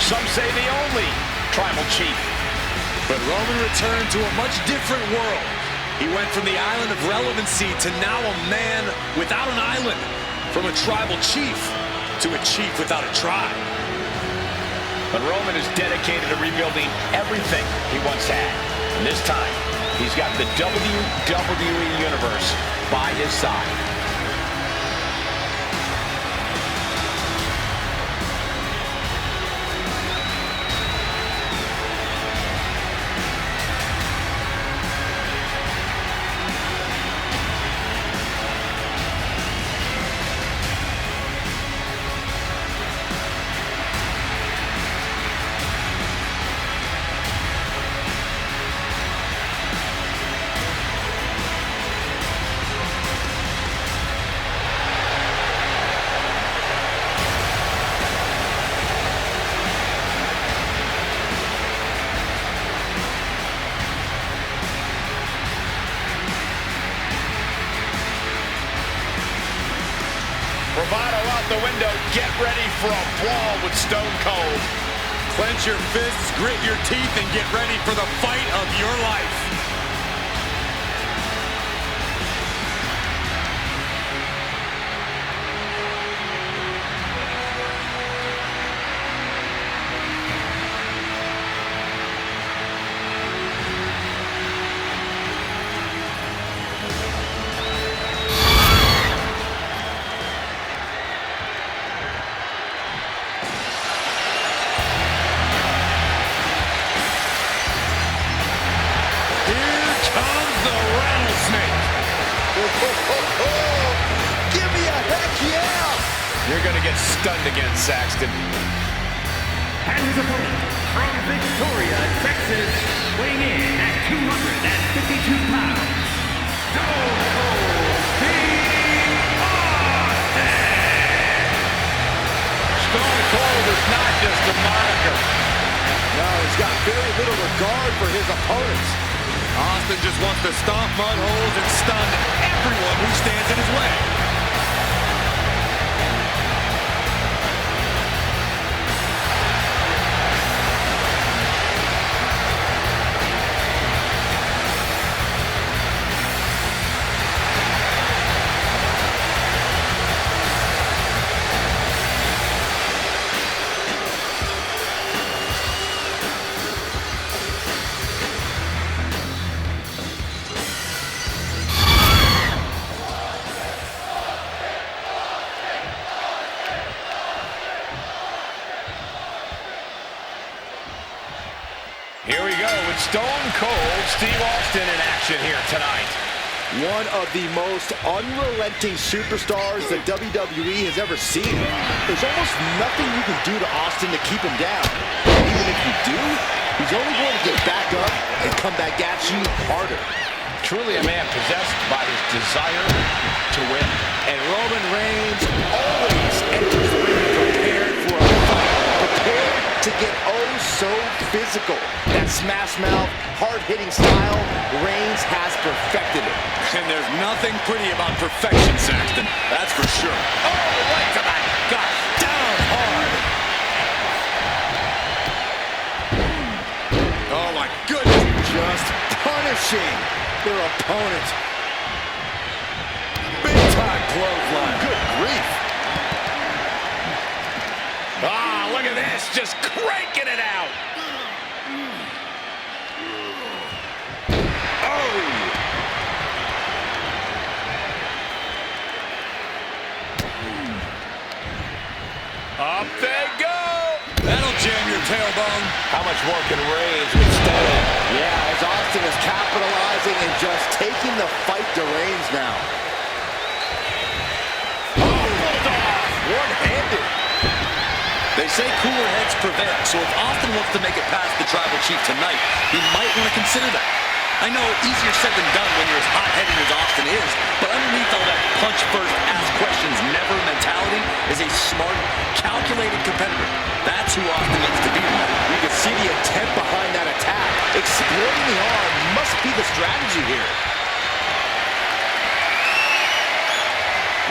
Some say the only tribal chief. But Roman returned to a much different world. He went from the island of relevancy to now a man without an island. From a tribal chief to a chief without a tribe. But Roman is dedicated to rebuilding everything he once had. And this time, he's got the WWE Universe by his side. Bravado out the window. Get ready for a brawl with Stone Cold. Clench your fists, grit your teeth, and get ready for the fight of your life. Give me a heck yeah! You're going to get stunned again, Saxton. And his opponent from Victoria, Texas, weighing in at 252 pounds, Stone Cold Steve Austin! Stone Cold is not just a moniker. No, he's got very little regard for his opponents. Austin just wants to stomp mud holes and stun everyone who stands in his way. Here we go with Stone Cold Steve Austin in action here tonight. One of the most unrelenting superstars that WWE has ever seen. There's almost nothing you can do to Austin to keep him down. And even if you do, he's only going to get back up and come back at you harder. Truly a man possessed by his desire to win. And Roman Reigns always enters the ring prepared for a fight. Prepared to get oh so physical. That smash mouth, hard-hitting style, Reigns has perfected it. And there's nothing pretty about perfection, Saxton. That's for sure. Oh, right to the gut. Down hard. Oh, my goodness. Just punishing their opponent. Big-time clothesline. Good grief. Ah, look at this. Just cranking it out. Up they go! That'll jam your tailbone. How much more can Reigns withstand? Yeah, as Austin is capitalizing and just taking the fight to Reigns now. Oh, say cooler heads prevail, so if Austin wants to make it past the Tribal Chief tonight, he might want to consider that. I know easier said than done when you're as hot-headed as Austin is, but underneath all that punch-first, ask-questions-never mentality is a smart, calculated competitor. That's who Austin needs to be tonight. You can see the intent behind that attack. Exploiting the arm must be the strategy here.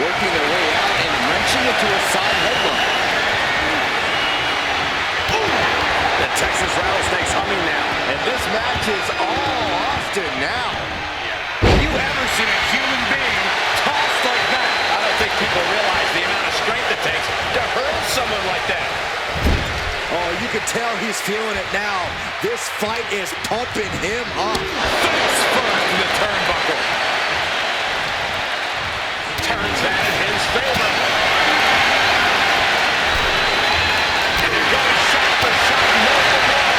Working their way out and wrenching into a side headlock. The Texas Rattlesnake's humming now. And this match is all Austin now. Have you ever seen a human being tossed like that? I don't think people realize the amount of strength it takes to hurt someone like that. Oh, you can tell he's feeling it now. This fight is pumping him up. Face first in the turnbuckle. Turns that in his favor. And they're going shot for shot, blow for blow.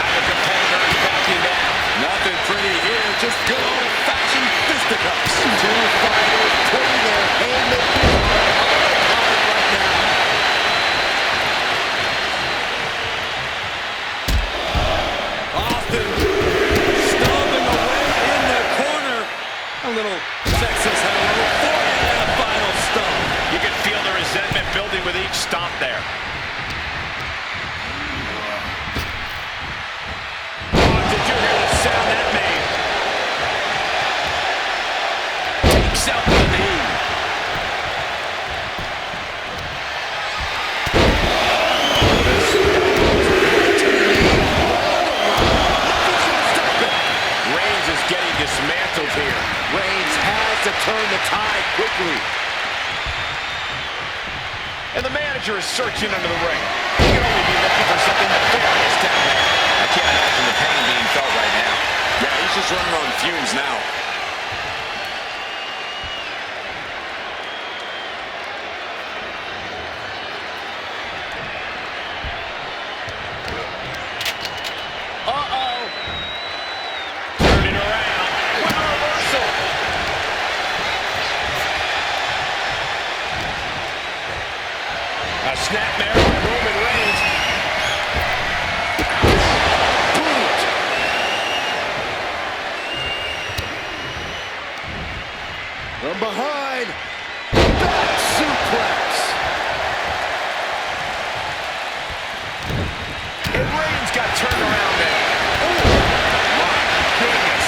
Now the competitor is backing down. Nothing pretty here, just good old-fashioned fisticuffs. Two fighters putting their haymakers on autopilot right now. Austin stomping away in the corner. A little Texas had a little forehead and a final stomp. You can feel the resentment building with each stomp there. Oh, did you hear the sound that made? Takes out the knee. Reigns is getting dismantled here. Reigns has to turn the tide quickly. And the manager is searching under the ring. He can only be looking for something nefarious down there. I can't imagine the pain being felt right now. Yeah, he's just running on fumes now. Uh-oh. Turning around with a reversal. A snapmare by Roman Reigns. Boot. From behind, back suplex. And Reigns got turned around there. Oh, my goodness.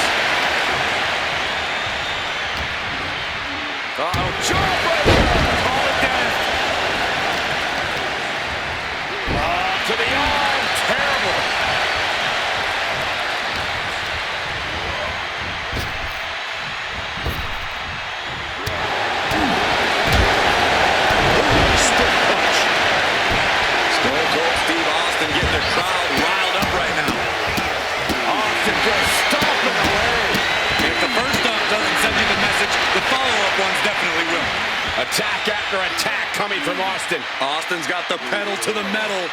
Uh-oh, jawbreaker. Call it death. To the arm. Terrible. Stiff punch. Stone Cold Steve Austin getting the crowd riled up right now. Austin just stomping away. If the first stomp doesn't send you the message, the follow-up ones definitely will. Attack after attack coming from Austin. Austin's got the pedal to the metal.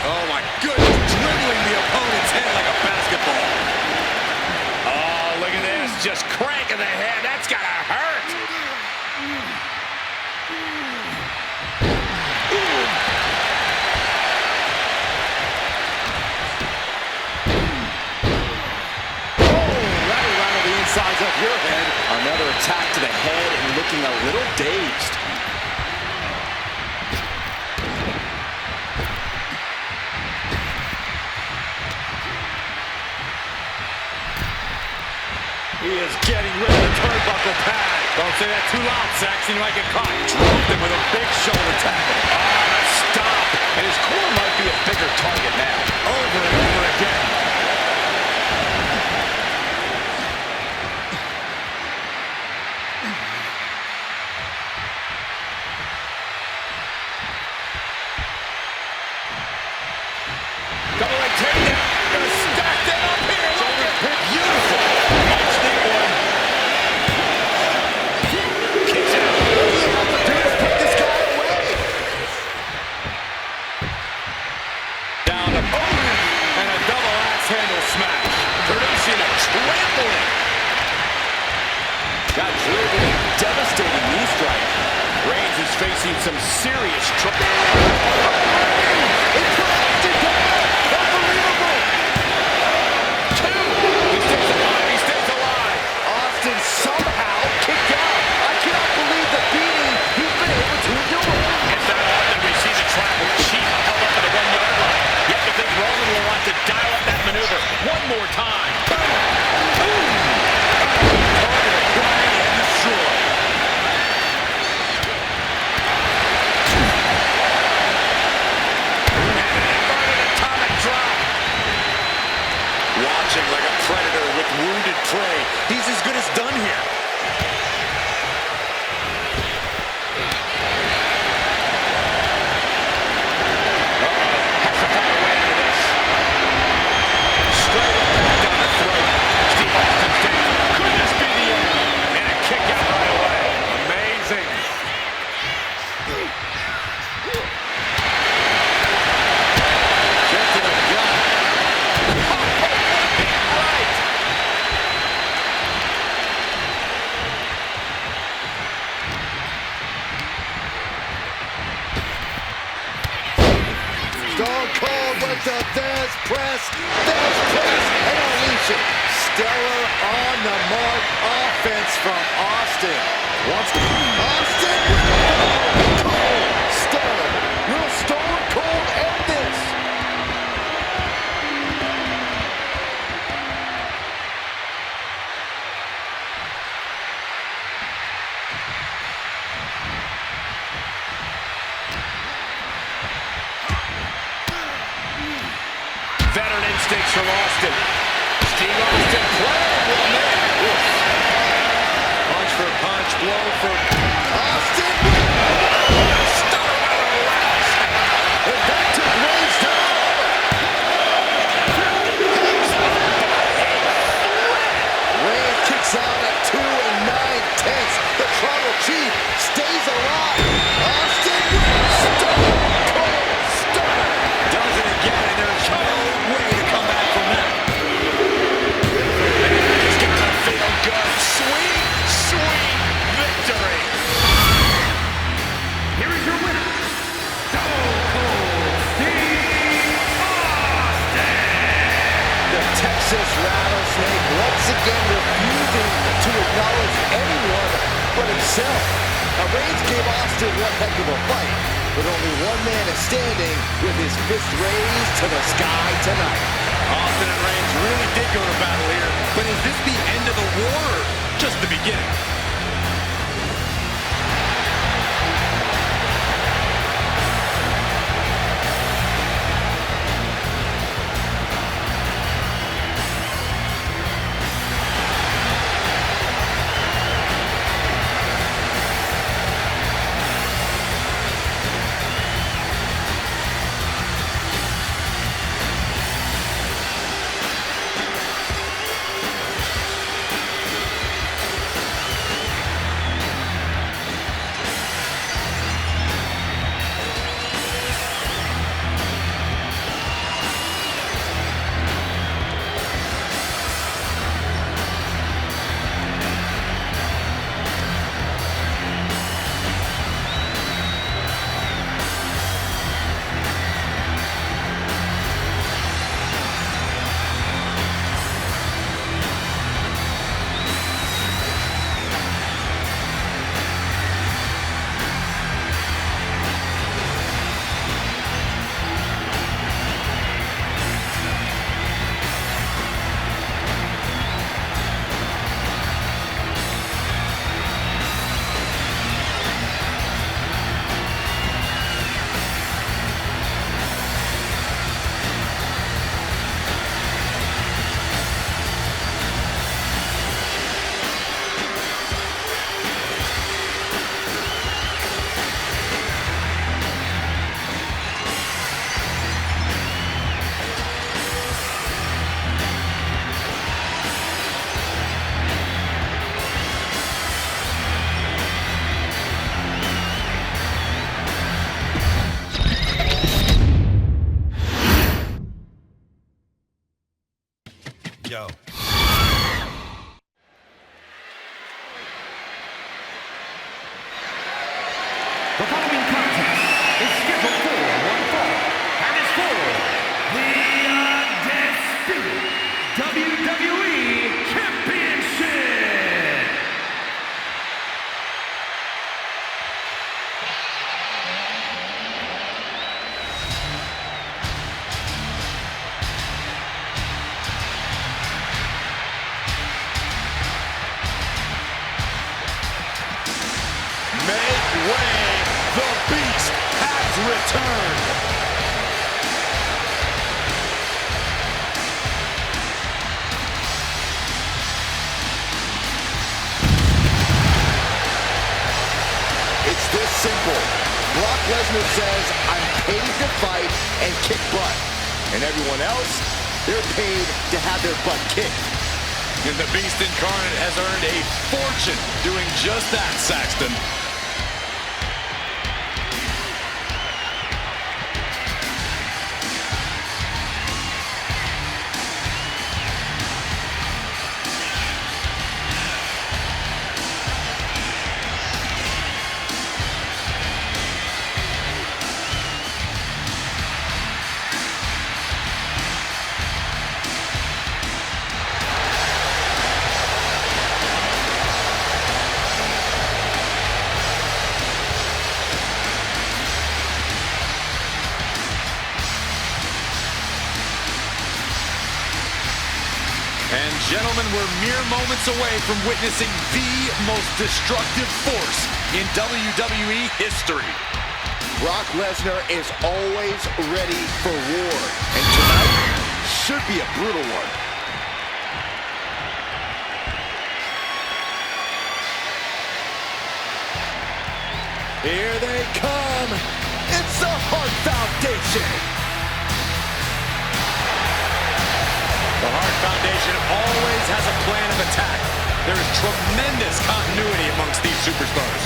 Oh my goodness, dribbling the opponent's head like a basketball. Oh, look at this. Just cranking the head. That's gotta hurt. Right around the insides of your head. Another attack to the head and looking a little dazed. He is getting rid of the turnbuckle pad. Don't say that too loud, Saxon. You might get caught. Dropped him with a big shoulder tackle. Oh, stop. And his core might be a bigger target now. Over and over again. Double leg takedown. Gonna stack them up here. Shoulder pick. Beautiful. Nice deep one. Kicks it out. Dude, put this guy away. Down to Owen. And a double axe handle smash. Producing a trampling. some serious trouble. It put Austin down. Unbelievable. Two. He stays alive. He stays alive. Austin somehow kicked out. I cannot believe the beating he's been able to endure. It's not often we see the tribal chief held up at the 1 yard line. You have to think Roman will want to dial up that maneuver one more time. Watching like a predator with wounded prey. He's as good as done here. Has to find a way out of this. Straight up back down the throat. Steve Austin's down. Could this be the end? And a kick out right away. Amazing. Kick to the gut. Stone Cold with the Thesz press, and unleash it. Stellar on the mark offense from Austin. Austin with Cold. Stellar. Will Stone Cold end this? Veteran instincts from Austin. Steve Austin playing with a man. Punch for punch, blow for Austin Stunner by the left. and back to Reigns down. Reigns kicks out at 2 9/10. The Tribal Chief stays alive. Austin Stone Cold Stunner. does it again, and there's no way to come back from that. It's gonna feel good. Sweet, sweet victory. Here is your winner, Stone Cold Steve Austin. The Texas Rattlesnake once again refusing to acknowledge anyone but himself. Now Reigns gave Austin one heck of a fight, but only one man is standing with his fist raised to the sky tonight. Austin and Reigns really did go to battle here, but is this the end of the war or just the beginning? Yo. The following turn. It's this simple. Brock Lesnar says, I'm paid to fight and kick butt. And everyone else, they're paid to have their butt kicked. And the Beast Incarnate has earned a fortune doing just that, Saxton. And gentlemen, we're mere moments away from witnessing the most destructive force in WWE history. Brock Lesnar is always ready for war, and tonight should be a brutal one. Here they come. It's the Hart Foundation. The Hart Foundation always has a plan of attack. There is tremendous continuity amongst these superstars.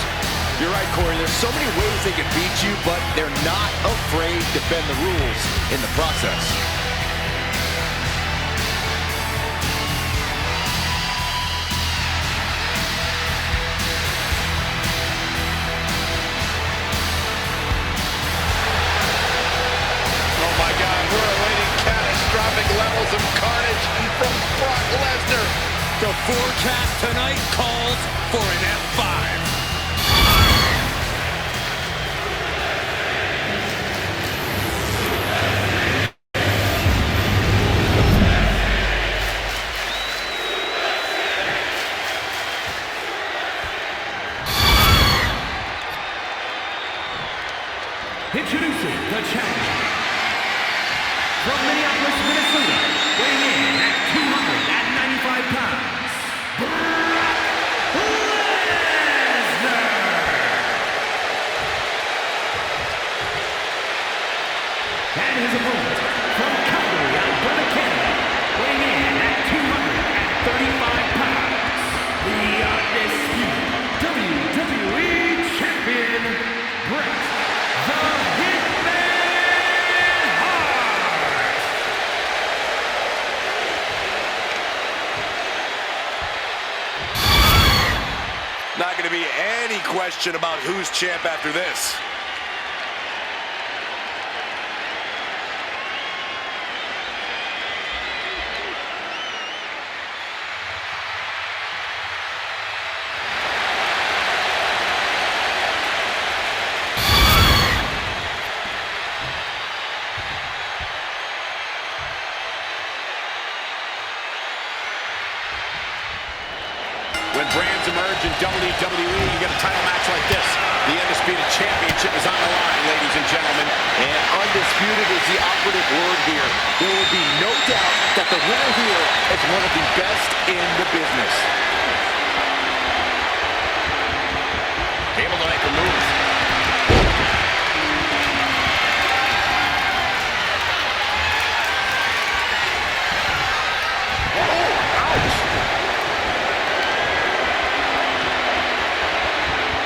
You're right, Corey. There's so many ways they can beat you, but they're not afraid to bend the rules in the process. Oh my God, we're awaiting catastrophic levels of carnage from Brock Lesnar. The forecast tonight calls for an F5. Introducing the challenger from Minneapolis, Minnesota, weighing in at 295 pounds, Brock Lesnar. And his opponent from Calgary, Alberta, Canada, weighing in at 235 pounds, the undisputed WWE champion, Bret the Hitman Hart. Not going to be any question about who's champ after this. When brands emerge in WWE, you get a title match like this. The Undisputed Championship is on the line, ladies and gentlemen. And undisputed is the operative word here. There will be no doubt that the winner here is one of the best in the business. Able to make a move.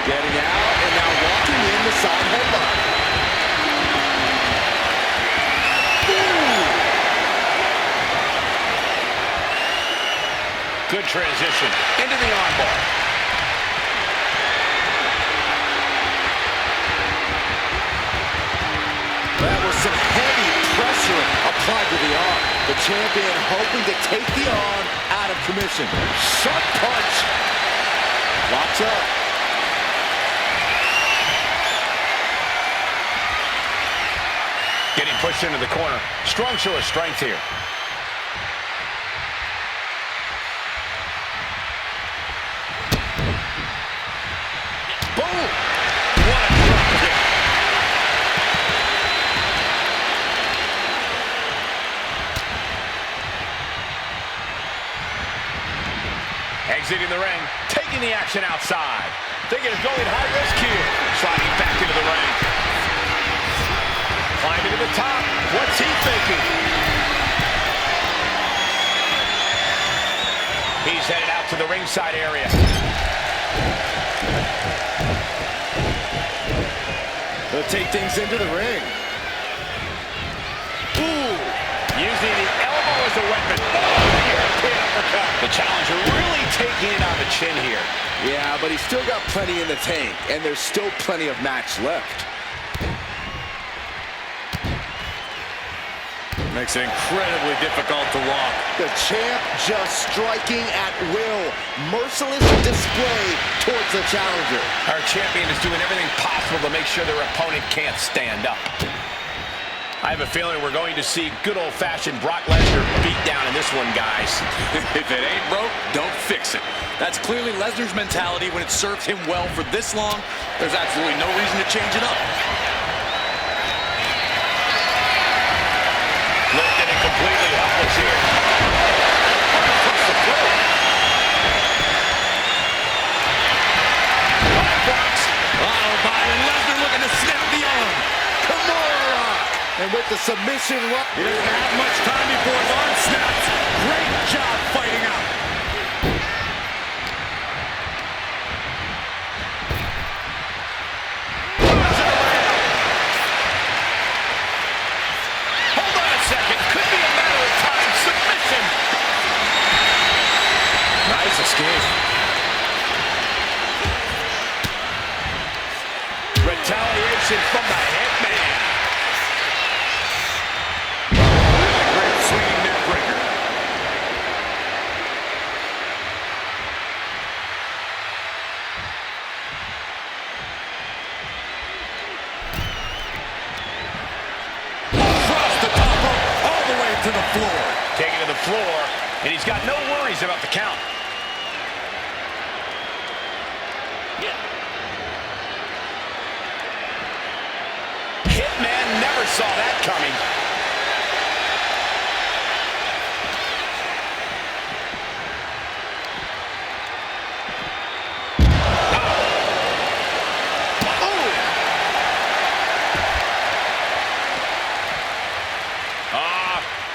Getting out and now walking in the side headlock. Good transition into the armbar. That was some heavy pressure applied to the arm. The champion hoping to take the arm out of commission. Sharp punch. Locks up. Getting pushed into the corner. Strong show of strength here. Boom! What a drop kick. the action outside. Thinking of going high risk here. Sliding back into the ring. Climbing to the top. What's he thinking? He's headed out to the ringside area. They'll take things into the ring. Ooh! Using the elbow as a weapon. Oh, European uppercut. The challenger really taking it on the chin here. Yeah, but he's still got plenty in the tank, and there's still plenty of match left. Makes it incredibly difficult to walk. The champ just striking at will. Merciless display towards the challenger. Our champion is doing everything possible to make sure their opponent can't stand up. I have a feeling we're going to see good old-fashioned Brock Lesnar beat down in this one, guys. If it ain't broke, don't fix it. That's clearly Lesnar's mentality. When it served him well for this long, there's absolutely no reason to change it up. Lifted and completely helpless here. Across the throat. Byron Lesnar looking to snap the arm. Kimura! And with the submission run. He doesn't have much time before his arm snaps. Great job fighting out. Hold on a second. Could be a matter of time. Submission. Nice escape. Retaliation from the Hitman. Great swinging neck breaker. Across the top rope, all the way to the floor. Taking to the floor, and he's got no worries about the count. Hitman never saw that coming.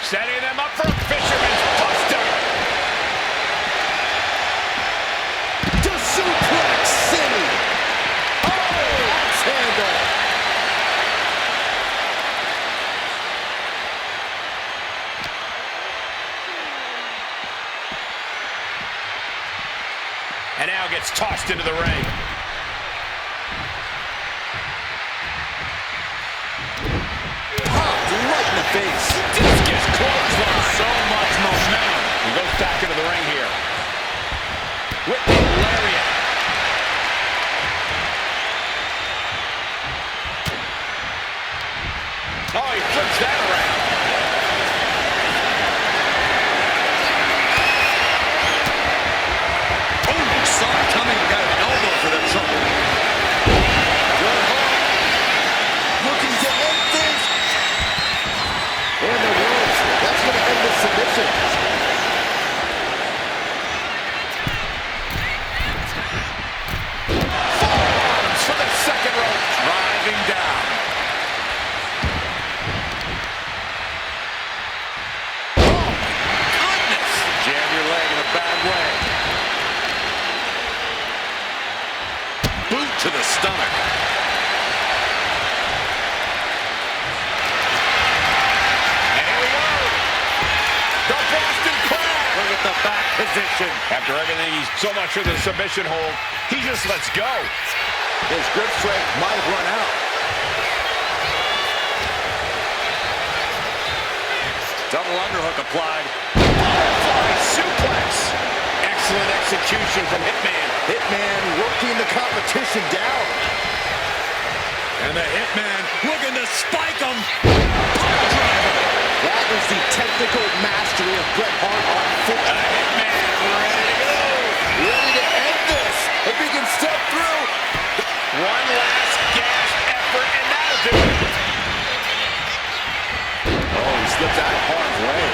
Setting them up for a fisherman's buster. To suplex City. Oh, Sandra. And now gets tossed into the ring. Popped right in the face. Discus clothesline. So much momentum. He goes back into the ring here. With the lariat. Oh, he flips that around. Oh, saw it coming. Got an elbow for that trouble. Looking to end things. And the ropes. That's going to end the submission. Forearms for the second rope. Driving down. Oh, my goodness. Jam your leg in a bad way. Boot to the stomach. And here we go. The Boston Crab. Look at the back position. After everything, he's so much for the submission hold, he just lets go. His grip strength might have run out. Double underhook applied. Butterfly suplex. Excellent execution from Hitman. Hitman working the competition down. And the Hitman looking to spike him. Pile driver. That is the technical mastery of Bret Hart on foot. The Hitman ready to go. Ready to end this. If he can step through. One last gasp effort, and that'll do it. Oh, he slipped out of harm's way.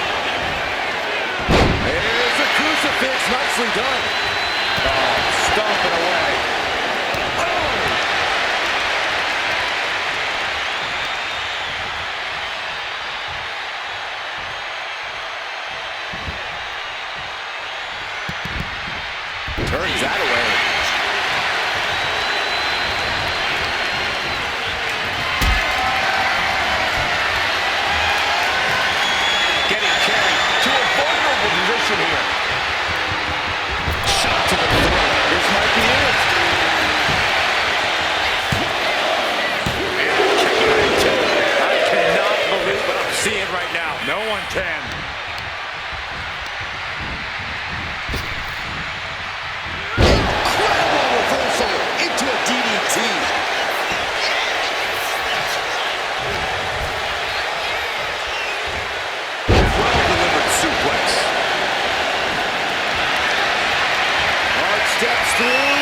There's a crucifix. Nicely done. Oh, stomp brings that away. Getting carried to a vulnerable position here. Shot to the throat. This might be it. I cannot believe what I'm seeing right now. No one can. Incredible reversal into a DDT. Well-delivered suplex. Hart steps through,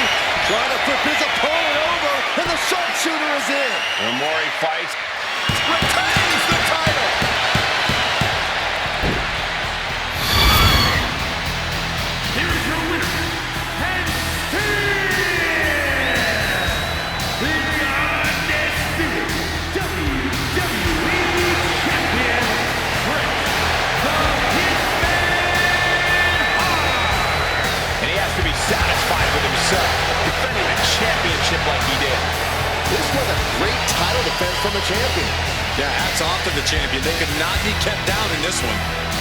trying to flip his opponent over, and the sharpshooter is in. The more he fights, Retains the title. Here's your winner, and still the undisputed WWE Champion, Prince the Hitman Hart. and he has to be satisfied with himself, defending a championship like he did. This was a great title defense from the champion. Yeah, hats off to the champion. They could not be kept down in this one.